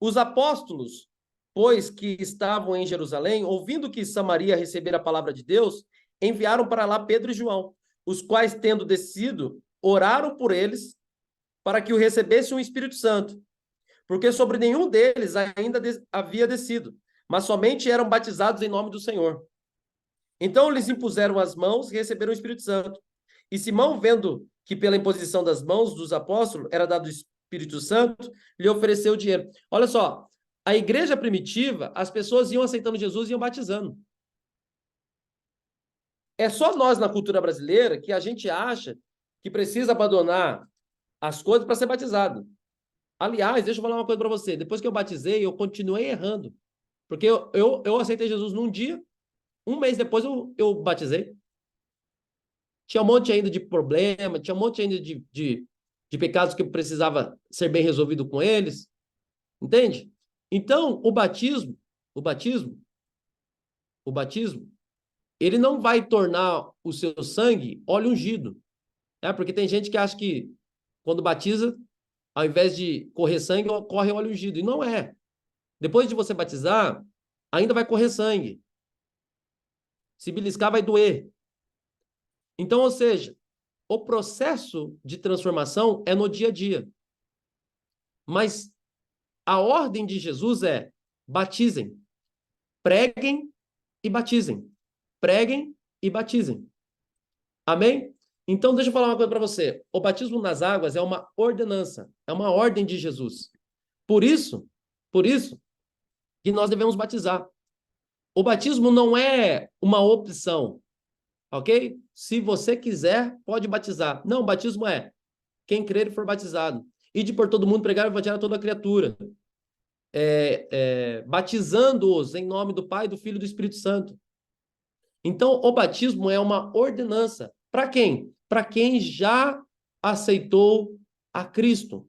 Os apóstolos, pois que estavam em Jerusalém, ouvindo que Samaria recebera a palavra de Deus, enviaram para lá Pedro e João, os quais, tendo descido, oraram por eles para que o recebessem o Espírito Santo, porque sobre nenhum deles ainda havia descido, mas somente eram batizados em nome do Senhor. Então lhes impuseram as mãos e receberam o Espírito Santo. E Simão, vendo que pela imposição das mãos dos apóstolos era dado o Espírito Santo, lhe ofereceu dinheiro. Olha só, a igreja primitiva, as pessoas iam aceitando Jesus e iam batizando. É só nós, na cultura brasileira, que a gente acha que precisa abandonar as coisas para ser batizado. Aliás, deixa eu falar uma coisa para você. Depois que eu batizei, eu continuei errando. Porque eu aceitei Jesus num dia, um mês depois eu batizei. Tinha um monte ainda de problema, tinha um monte ainda de pecados que precisava ser bem resolvido com eles. Entende? Então, o batismo, o batismo, ele não vai tornar o seu sangue óleo ungido. Porque tem gente que acha que quando batiza, ao invés de correr sangue, corre óleo ungido. E não é. Depois de você batizar, ainda vai correr sangue. Se beliscar, vai doer. Então, ou seja, o processo de transformação é no dia a dia. Mas a ordem de Jesus é: batizem, preguem e batizem. Preguem e batizem. Amém? Então, deixa eu falar uma coisa para você. O batismo nas águas é uma ordenança, é uma ordem de Jesus. Por isso que nós devemos batizar. O batismo não é uma opção, ok? Se você quiser, pode batizar. Não, o batismo é quem crer e for batizado. Ide por todo mundo, pregar e evangelho a toda criatura. Batizando-os em nome do Pai, do Filho e do Espírito Santo. Então, o batismo é uma ordenança. Para quem? Para quem já aceitou a Cristo.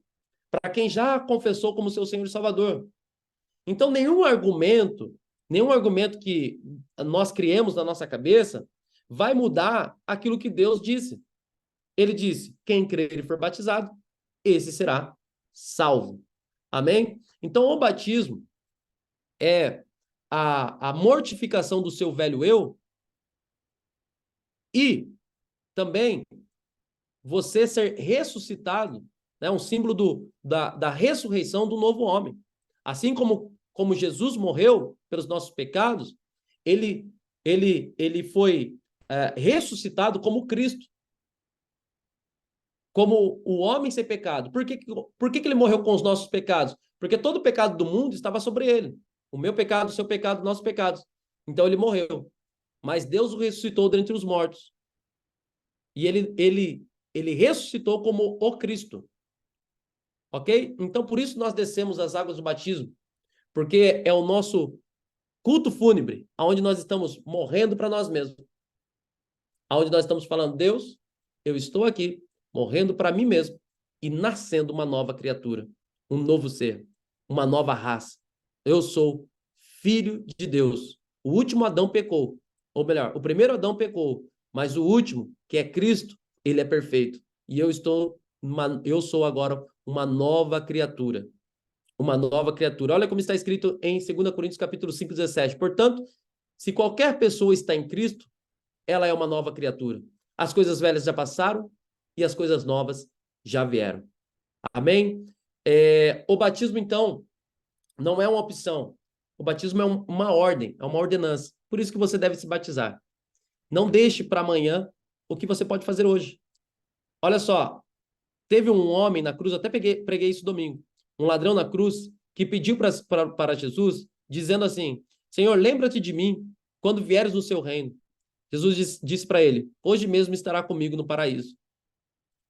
Para quem já confessou como seu Senhor e Salvador. Então, nenhum argumento que nós criemos na nossa cabeça vai mudar aquilo que Deus disse. Ele disse: quem crer e for batizado, esse será salvo. Amém? Então, o batismo é a mortificação do seu velho eu e também você ser ressuscitado, né? Um símbolo da ressurreição do novo homem. Assim como Jesus morreu pelos nossos pecados, ele foi ressuscitado como Cristo, como o homem sem pecado. Por que ele morreu com os nossos pecados? Porque todo o pecado do mundo estava sobre ele. O meu pecado, o seu pecado, nossos pecados. Então ele morreu. Mas Deus o ressuscitou dentre os mortos. E ele ressuscitou como o Cristo. Ok? Então por isso nós descemos as águas do batismo. Porque é o nosso culto fúnebre, onde nós estamos morrendo para nós mesmos. Onde nós estamos falando: Deus, eu estou aqui morrendo para mim mesmo e nascendo uma nova criatura, um novo ser, uma nova raça. Eu sou filho de Deus. O último Adão pecou, ou melhor, o primeiro Adão pecou, mas o último, que é Cristo, ele é perfeito. E eu sou agora uma nova criatura. Uma nova criatura. Olha como está escrito em 2 Coríntios capítulo 5, 17. Portanto, se qualquer pessoa está em Cristo, ela é uma nova criatura. As coisas velhas já passaram e as coisas novas já vieram. Amém? O batismo, então, não é uma opção. O batismo é uma ordem, é uma ordenança. Por isso que você deve se batizar. Não deixe para amanhã o que você pode fazer hoje. Olha só, teve um homem na cruz, até preguei isso domingo, um ladrão na cruz, que pediu para Jesus, dizendo assim: Senhor, lembra-te de mim quando vieres no seu reino. Jesus disse para ele: hoje mesmo estará comigo no paraíso.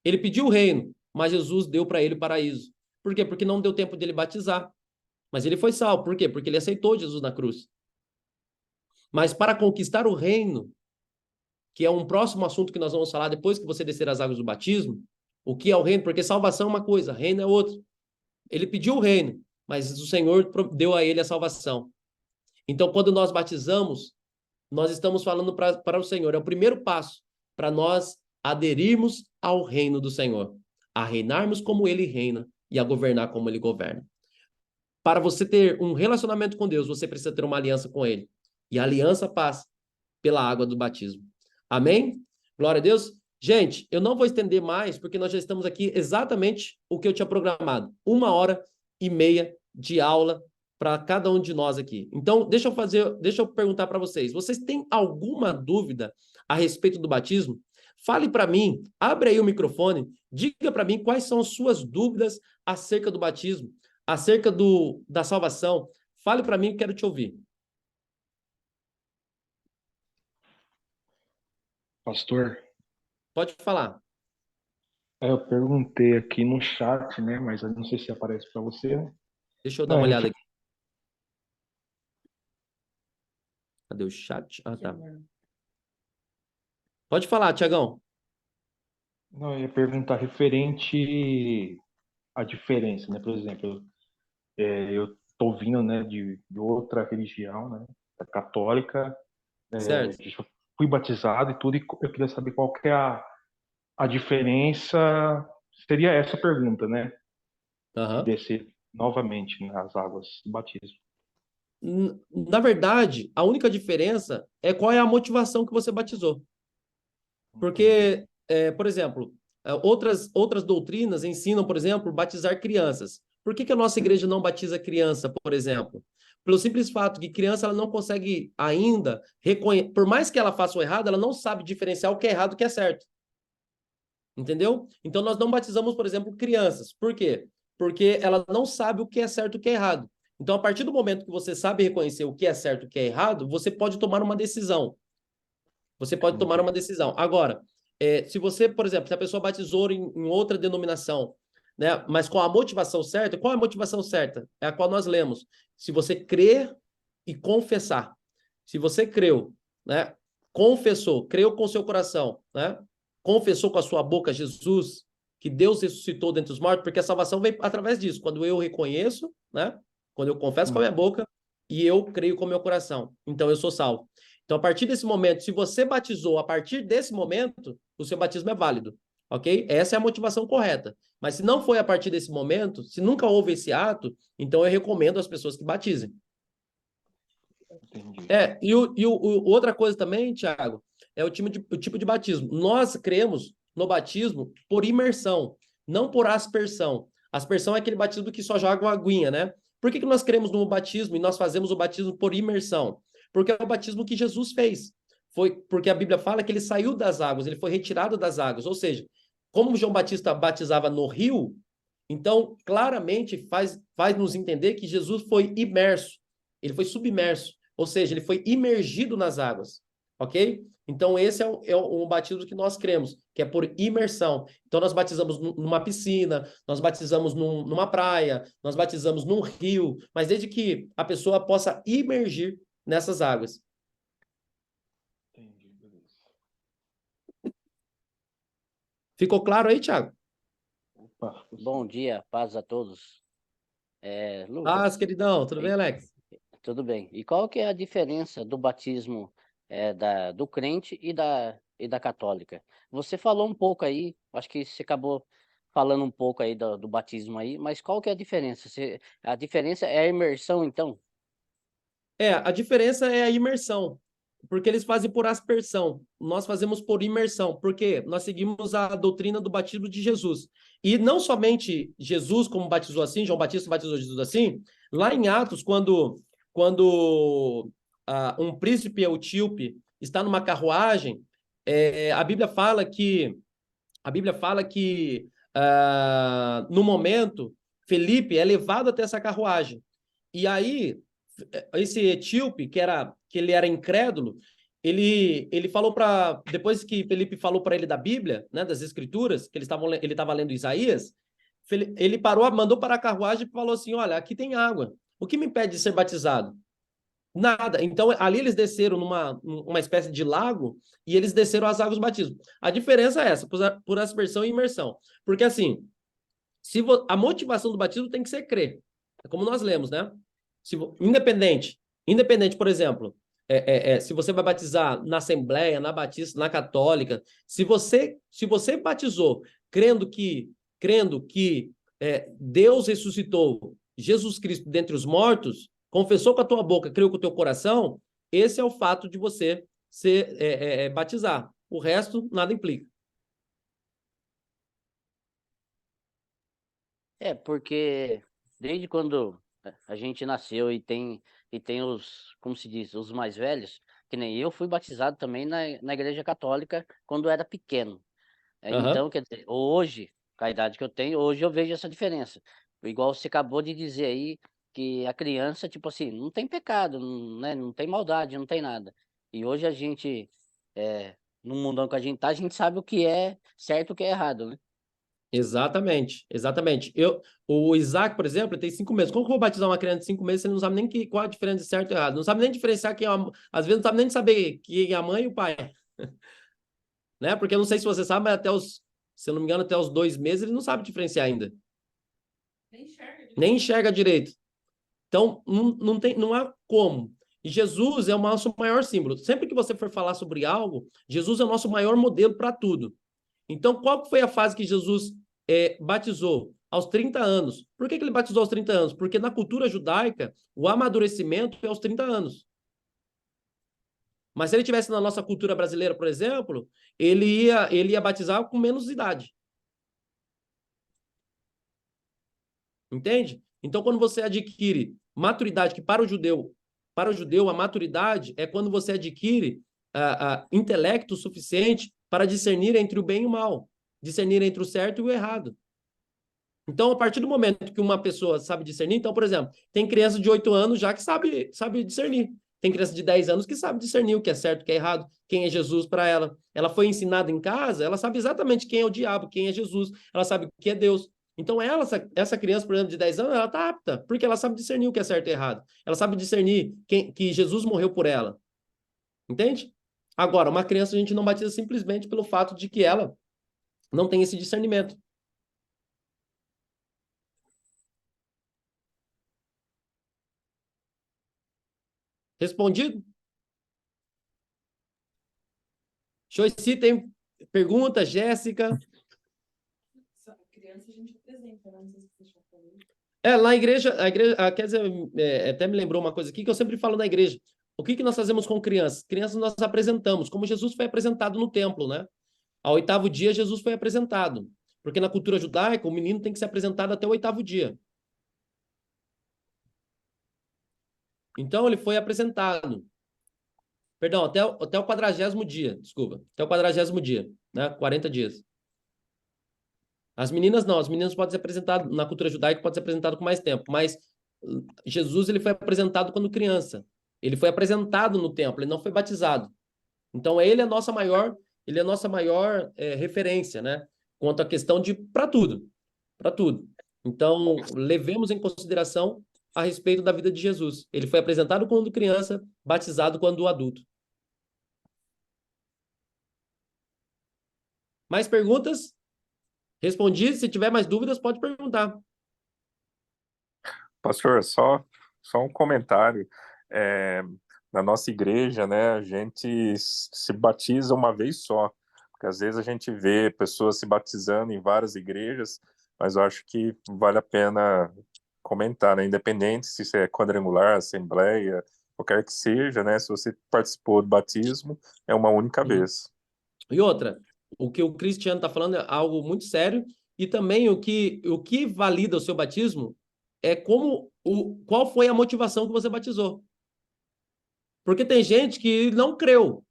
Ele pediu o reino, mas Jesus deu para ele o paraíso. Por quê? Porque não deu tempo dele batizar. Mas ele foi salvo. Por quê? Porque ele aceitou Jesus na cruz. Mas para conquistar o reino, que é um próximo assunto que nós vamos falar depois que você descer as águas do batismo, o que é o reino? Porque salvação é uma coisa, reino é outra. Ele pediu o reino, mas o Senhor deu a ele a salvação. Então, quando nós batizamos, nós estamos falando para o Senhor. É o primeiro passo para nós aderirmos ao reino do Senhor, a reinarmos como Ele reina e a governar como Ele governa. Para você ter um relacionamento com Deus, você precisa ter uma aliança com Ele. E a aliança passa pela água do batismo. Amém? Glória a Deus. Gente, eu não vou estender mais, porque nós já estamos aqui exatamente o que eu tinha programado. 1h30 de aula para cada um de nós aqui. Então, deixa eu perguntar para vocês. Vocês têm alguma dúvida a respeito do batismo? Fale para mim, abre aí o microfone, diga para mim quais são as suas dúvidas acerca do batismo, acerca da salvação. Fale para mim, quero te ouvir. Pastor, Pode falar. Eu perguntei aqui no chat, né? Mas eu não sei se aparece para você, né? Deixa eu dar Não, uma é olhada aqui. Cadê o chat? Ah, tá. Pode falar, Tiagão. não, eu ia perguntar referente à diferença, né? Por exemplo, eu tô vindo, né, de outra religião, né? Da católica, Certo. já fui batizado e tudo, e eu queria saber qual que é a diferença. Seria essa a pergunta, né? De Aham. descer novamente nas águas do batismo. Na verdade, a única diferença é qual é a motivação que você batizou. Entendi. Porque, por exemplo, outras doutrinas ensinam, por exemplo, batizar crianças. Por que a nossa igreja não batiza criança, por exemplo? Pelo simples fato que criança ela não consegue ainda reconhecer, por mais que ela faça o errado, ela não sabe diferenciar o que é errado e o que é certo. Entendeu? Então nós não batizamos, por exemplo, crianças. Por quê? Porque ela não sabe o que é certo e o que é errado. Então, a partir do momento que você sabe reconhecer o que é certo e o que é errado, você pode tomar uma decisão. Você pode tomar Entendi. uma decisão. Agora, se você, por exemplo, se a pessoa batizou em outra denominação, né, mas com a motivação certa, qual é a motivação certa? É a qual nós lemos. Se você crer e confessar. Se você creu, né, confessou, creu com seu coração, né, confessou com a sua boca Jesus, que Deus ressuscitou dentre os mortos, porque a salvação vem através disso. Quando eu reconheço, né, quando eu confesso com a Sim, minha boca e eu creio com o meu coração, então eu sou salvo. Então, a partir desse momento, se você batizou a partir desse momento, o seu batismo é válido, ok? Essa é a motivação correta. Mas se não foi a partir desse momento, se nunca houve esse ato, então eu recomendo às pessoas que batizem. entendi. Outra coisa também, Thiago, é o tipo de batismo. Nós cremos no batismo por imersão, não por aspersão. Aspersão é aquele batismo que só joga uma aguinha, né? Por que nós cremos no batismo e nós fazemos o batismo por imersão? Porque é o batismo que Jesus fez. Foi porque a Bíblia fala que ele saiu das águas, ele foi retirado das águas. Ou seja, como João Batista batizava no rio, então claramente faz nos entender que Jesus foi imerso, ele foi submerso. Ou seja, ele foi imergido nas águas, ok? Então, esse é o batismo que nós cremos, que é por imersão. Então, nós batizamos numa piscina, nós batizamos numa praia, nós batizamos num rio, mas desde que a pessoa possa imergir nessas águas. Entendi, beleza. Ficou claro aí, Thiago? Opa, Bom gostei. dia, paz a todos. Paz, Lucas, queridão, tudo bem, e- Alex? tudo bem? E qual que é a diferença do batismo do crente e da católica? Você falou um pouco aí, acho que você acabou falando um pouco aí do batismo aí, mas qual que é a diferença? A diferença é a imersão, então? A diferença é a imersão, porque eles fazem por aspersão, nós fazemos por imersão, porque nós seguimos a doutrina do batismo de Jesus. E não somente Jesus, como batizou assim, João Batista batizou Jesus assim, lá em Atos, quando um príncipe etíope está numa carruagem, a Bíblia fala que no momento Felipe é levado até essa carruagem. E aí esse etíope, que ele era incrédulo, ele falou para depois que Felipe falou para ele da Bíblia, né, das Escrituras, que ele estava lendo Isaías, ele parou, mandou para a carruagem e falou assim: olha, aqui tem água. O que me impede de ser batizado? Nada. Então, ali eles desceram numa espécie de lago e eles desceram as águas do batismo. A diferença é essa, por aspersão e imersão. Porque, assim, a motivação do batismo tem que ser crer. É como nós lemos, né? Independente, por exemplo, se você vai batizar na Assembleia, na Batista, na Católica, se você batizou crendo que Deus ressuscitou Jesus Cristo dentre os mortos, confessou com a tua boca, creu com o teu coração, esse é o fato de você batizar. O resto, nada implica. Porque desde quando a gente nasceu e tem como se diz, os mais velhos, que nem eu fui batizado também na Igreja Católica quando eu era pequeno. Aham. Então, quer dizer, hoje, com a idade que eu tenho, hoje eu vejo essa diferença. Igual você acabou de dizer aí, que a criança, tipo assim, não tem pecado, não, né, não tem maldade, não tem nada. E hoje a gente, no mundão que a gente tá, a gente sabe o que é certo e o que é errado, né? Exatamente, exatamente. O Isaac, por exemplo, ele tem 5 meses. Como que eu vou batizar uma criança de 5 meses se ele não sabe nem qual a diferença de certo e errado? Não sabe nem diferenciar quem é às vezes não sabe nem saber quem é a mãe e o pai. Né? Porque eu não sei se você sabe, mas se eu não me engano, até os 2 meses ele não sabe diferenciar ainda. Nem enxerga direito. Então, não há como. E Jesus é o nosso maior símbolo. Sempre que você for falar sobre algo, Jesus é o nosso maior modelo para tudo. Então, qual foi a fase que Jesus batizou? Aos 30 anos. Por que ele batizou aos 30 anos? Porque na cultura judaica, o amadurecimento é aos 30 anos. Mas se ele tivesse na nossa cultura brasileira, por exemplo, ele ia batizar com menos idade. Entende? Então, quando você adquire maturidade, que para o judeu a maturidade é quando você adquire intelecto suficiente para discernir entre o bem e o mal, discernir entre o certo e o errado. Então, a partir do momento que uma pessoa sabe discernir, então, por exemplo, tem criança de 8 anos já que sabe discernir. Tem criança de 10 anos que sabe discernir o que é certo, o que é errado, quem é Jesus para ela. Ela foi ensinada em casa, ela sabe exatamente quem é o diabo, quem é Jesus, ela sabe o que é Deus. Então, essa criança, por exemplo, de 10 anos, ela está apta, porque ela sabe discernir o que é certo e errado. Ela sabe discernir que Jesus morreu por ela. Entende? Agora, uma criança a gente não batiza simplesmente pelo fato de que ela não tem esse discernimento. Respondido? Joyce, tem pergunta, Jéssica? Criança a gente apresenta, não sei se você já falou. Lá na igreja, quer dizer, até me lembrou uma coisa aqui que eu sempre falo na igreja. O que nós fazemos com crianças? Crianças nós apresentamos, como Jesus foi apresentado no templo, né? Ao 8º dia, Jesus foi apresentado. Porque na cultura judaica, o menino tem que ser apresentado até o 8º dia. Então, ele foi apresentado. Perdão, até o 40º dia, desculpa. Até o 40º dia, né? 40 dias. As meninas não, as meninas podem ser apresentadas, na cultura judaica pode ser apresentado com mais tempo, mas Jesus ele foi apresentado quando criança. Ele foi apresentado no templo, ele não foi batizado. Então ele é a nossa maior, referência, né? Quanto à questão de para tudo, para tudo. Então levemos em consideração a respeito da vida de Jesus. Ele foi apresentado quando criança, batizado quando adulto. Mais perguntas? Respondi. Se tiver mais dúvidas, pode perguntar. Pastor, só um comentário. Na nossa igreja, né, a gente se batiza uma vez só, porque às vezes a gente vê pessoas se batizando em várias igrejas, mas eu acho que vale a pena comentar, né, independente se é quadrangular, assembleia, qualquer que seja, né, se você participou do batismo, é uma única vez. E outra, o que o Cristiano está falando é algo muito sério, e também o que valida o seu batismo é qual foi a motivação que você batizou. Porque tem gente que não creu.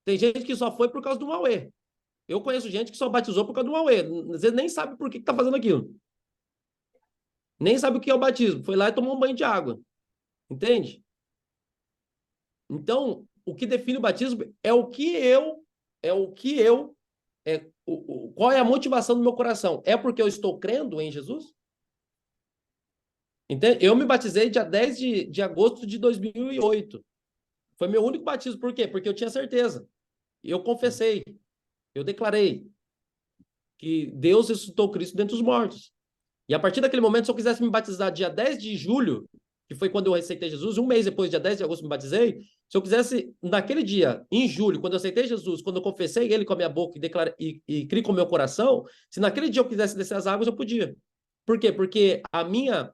Tem gente que só foi por causa do Mauê. Eu conheço gente que só batizou por causa do Mauê. Às vezes nem sabe por que está fazendo aquilo. Nem sabe o que é o batismo. Foi lá e tomou um banho de água. Entende? Então, o que define o batismo é qual é a motivação do meu coração? É porque eu estou crendo em Jesus? Entende? Eu me batizei dia 10 de agosto de 2008. Foi meu único batismo. Por quê? Porque eu tinha certeza. Eu confessei. Eu declarei que Deus ressuscitou Cristo dentre os mortos. E a partir daquele momento, se eu quisesse me batizar dia 10 de julho, que foi quando eu aceitei Jesus, um mês depois, dia 10 de agosto, me batizei, se eu quisesse, naquele dia, em julho, quando eu aceitei Jesus, quando eu confessei ele com a minha boca e criei com o meu coração, se naquele dia eu quisesse descer as águas, eu podia. Por quê? Porque a minha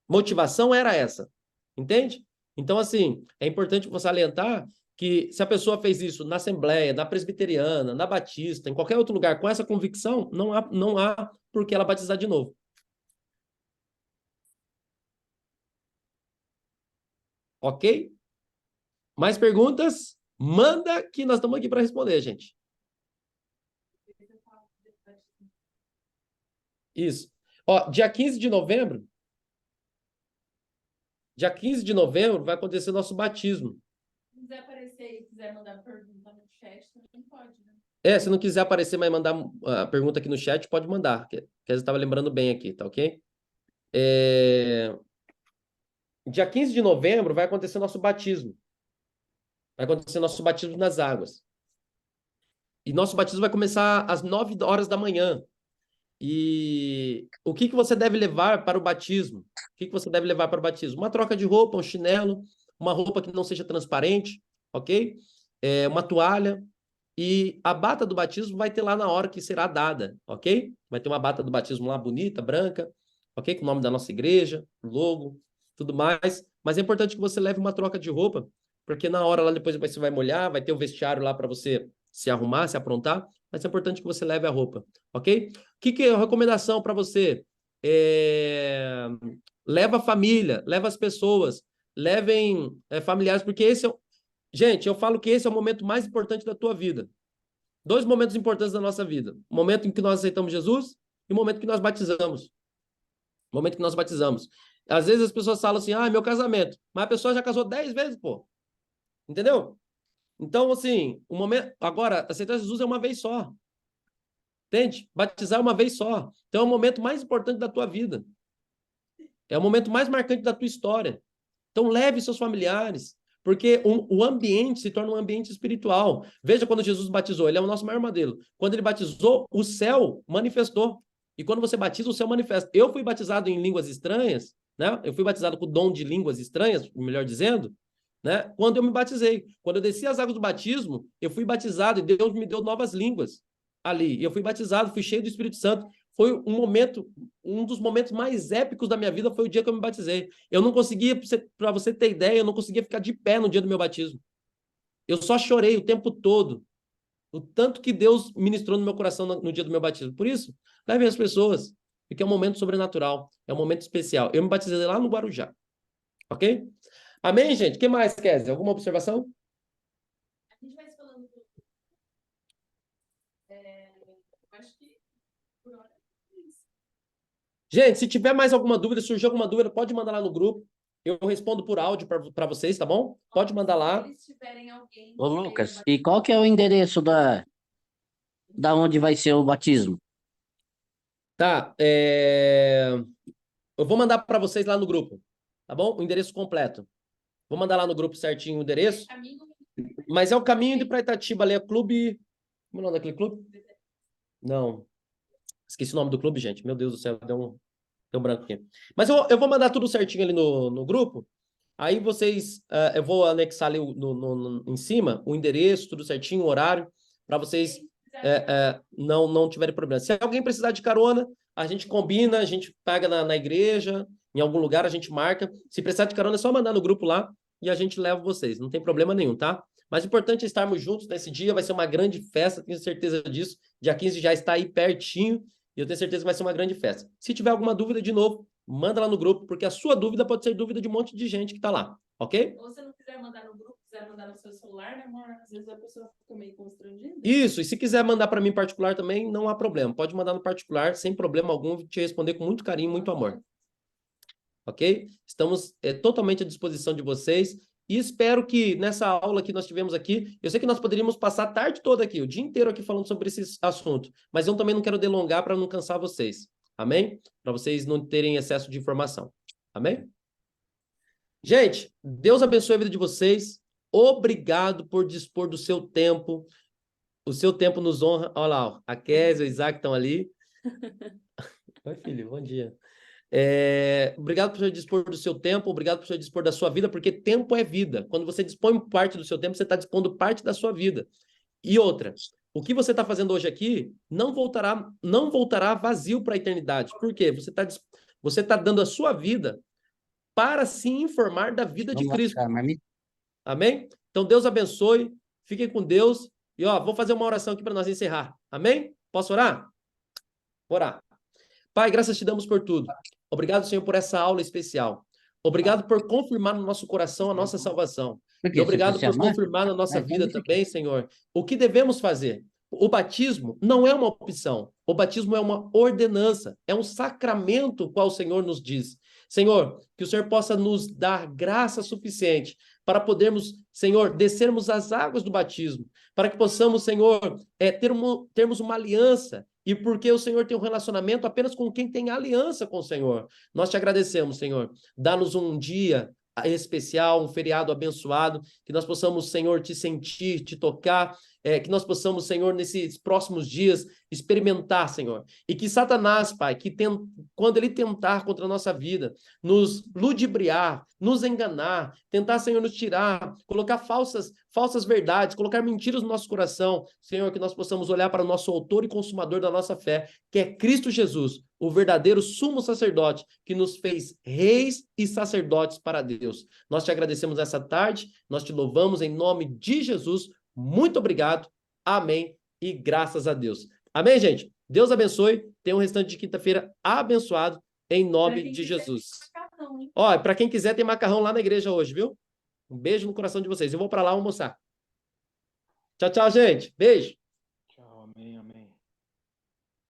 motivação era essa. Entende? Então, assim, é importante você salientar que se a pessoa fez isso na Assembleia, na Presbiteriana, na Batista, em qualquer outro lugar, com essa convicção, não há por que ela batizar de novo. Ok? Mais perguntas? Manda que nós estamos aqui para responder, gente. Isso. Ó, dia 15 de novembro vai acontecer nosso batismo. Se quiser aparecer e quiser mandar pergunta no chat, também pode, né? Se não quiser aparecer, mas mandar a pergunta aqui no chat, pode mandar, que eu estava lembrando bem aqui, tá ok? Dia 15 de novembro vai acontecer nosso batismo. Vai acontecer nosso batismo nas águas. E nosso batismo vai começar às 9 horas da manhã. E o que você deve levar para o batismo? O que você deve levar para o batismo? Uma troca de roupa, um chinelo, uma roupa que não seja transparente, ok? Uma toalha. E a bata do batismo vai ter lá na hora que será dada, ok? Vai ter uma bata do batismo lá bonita, branca, ok? Com o nome da nossa igreja, logo, tudo mais. Mas é importante que você leve uma troca de roupa, porque na hora lá depois você vai molhar, vai ter o vestiário lá para você se arrumar, se aprontar, mas é importante que você leve a roupa, ok? O que é a recomendação para você? Leva a família, leva as pessoas, levem familiares, porque esse é Gente, eu falo que esse é o momento mais importante da tua vida. 2 momentos importantes da nossa vida. O momento em que nós aceitamos Jesus e o momento que nós batizamos. O momento que nós batizamos. Às vezes as pessoas falam assim, meu casamento. Mas a pessoa já casou 10 vezes, pô. Entendeu? Então, assim, o momento... Agora, aceitar Jesus é uma vez só. Entende? Batizar é uma vez só. Então, é o momento mais importante da tua vida. É o momento mais marcante da tua história. Então, leve seus familiares. Porque o ambiente se torna um ambiente espiritual. Veja quando Jesus batizou, ele é o nosso maior modelo. Quando ele batizou, o céu manifestou. E quando você batiza, o céu manifesta. Eu fui batizado em línguas estranhas, né? Eu fui batizado com o dom de línguas estranhas, melhor dizendo, né? Quando eu me batizei. Quando eu desci as águas do batismo, eu fui batizado e Deus me deu novas línguas ali. E eu fui batizado, fui cheio do Espírito Santo. Foi um dos momentos mais épicos da minha vida foi o dia que eu me batizei. Eu não conseguia, para você ter ideia, eu não conseguia ficar de pé no dia do meu batismo. Eu só chorei o tempo todo. O tanto que Deus ministrou no meu coração no dia do meu batismo. Por isso, levem as pessoas, porque é um momento sobrenatural, é um momento especial. Eu me batizei lá no Guarujá. Ok? Amém, gente? O que mais, Kézia? Alguma observação? A gente vai se falando. Acho que por hora é isso. Gente, se tiver mais alguma dúvida, surgir alguma dúvida, pode mandar lá no grupo. Eu respondo por áudio para vocês, tá bom? Pode mandar lá. Se eles tiverem alguém. Ô, Lucas, e qual que é o endereço da onde vai ser o batismo? Tá. Eu vou mandar para vocês lá no grupo, tá bom? O endereço completo. Vou mandar lá no grupo certinho o endereço. Mas é o caminho de para Itatiba, ali é clube... Como é o nome daquele clube? Não. Esqueci o nome do clube, gente. Meu Deus do céu, deu um branco aqui. Mas eu vou mandar tudo certinho ali no grupo. Aí vocês... eu vou anexar ali em cima o endereço, tudo certinho, o horário, para vocês não tiverem problema. Se alguém precisar de carona, a gente combina, a gente pega na igreja, em algum lugar a gente marca. Se precisar de carona, é só mandar no grupo lá e a gente leva vocês. Não tem problema nenhum, tá? Mas o importante é estarmos juntos nesse dia. Vai ser uma grande festa, tenho certeza disso. Dia 15 já está aí pertinho e eu tenho certeza que vai ser uma grande festa. Se tiver alguma dúvida, de novo, manda lá no grupo, porque a sua dúvida pode ser dúvida de um monte de gente que está lá, ok? Ou se não quiser mandar no grupo, quiser mandar no seu celular, né, amor? Às vezes a pessoa fica meio constrangida. Isso, e se quiser mandar para mim em particular também, não há problema. Pode mandar no particular, sem problema algum, te responder com muito carinho, muito amor. Ok? Estamos totalmente à disposição de vocês e espero que nessa aula que nós tivemos aqui, eu sei que nós poderíamos passar a tarde toda aqui, o dia inteiro aqui falando sobre esse assunto, mas eu também não quero delongar para não cansar vocês. Amém? Para vocês não terem excesso de informação. Amém? Gente, Deus abençoe a vida de vocês. Obrigado por dispor do seu tempo. O seu tempo nos honra. Olha lá, ó, a Kézia e o Isaac estão ali. Oi, filho, bom dia. Obrigado por você dispor do seu tempo, obrigado por você dispor da sua vida, porque tempo é vida. Quando você dispõe parte do seu tempo, você está dispondo parte da sua vida. E outra, o que você está fazendo hoje aqui não voltará vazio para a eternidade. Por quê? Você tá dando a sua vida para se informar da vida de Cristo. Amém? Então, Deus abençoe, fiquem com Deus. E, vou fazer uma oração aqui para nós encerrar. Amém? Posso orar? Orar. Pai, graças te damos por tudo. Obrigado, Senhor, por essa aula especial. Obrigado por confirmar no nosso coração a nossa salvação. E obrigado por confirmar na nossa vida também, Senhor, o que devemos fazer. O batismo não é uma opção. O batismo é uma ordenança. É um sacramento qual o Senhor nos diz. Senhor, que o Senhor possa nos dar graça suficiente para podermos, Senhor, descermos as águas do batismo, para que possamos, Senhor, termos uma aliança, e porque o Senhor tem um relacionamento apenas com quem tem aliança com o Senhor. Nós te agradecemos, Senhor. Dá-nos um dia especial, um feriado abençoado, que nós possamos, Senhor, te sentir, te tocar, que nós possamos, Senhor, nesses próximos dias, experimentar, Senhor. E que Satanás, Pai, quando ele tentar contra a nossa vida, nos ludibriar, nos enganar, tentar, Senhor, nos tirar, colocar falsas verdades, colocar mentiras no nosso coração, Senhor, que nós possamos olhar para o nosso autor e consumador da nossa fé, que é Cristo Jesus, o verdadeiro sumo sacerdote, que nos fez reis e sacerdotes para Deus. Nós te agradecemos essa tarde, nós te louvamos em nome de Jesus. Muito obrigado. Amém. E graças a Deus. Amém, gente? Deus abençoe. Tenha um restante de quinta-feira abençoado em nome de Jesus. Ó, para quem quiser, tem macarrão lá na igreja hoje, viu? Um beijo no coração de vocês. Eu vou para lá almoçar. Tchau, tchau, gente. Beijo.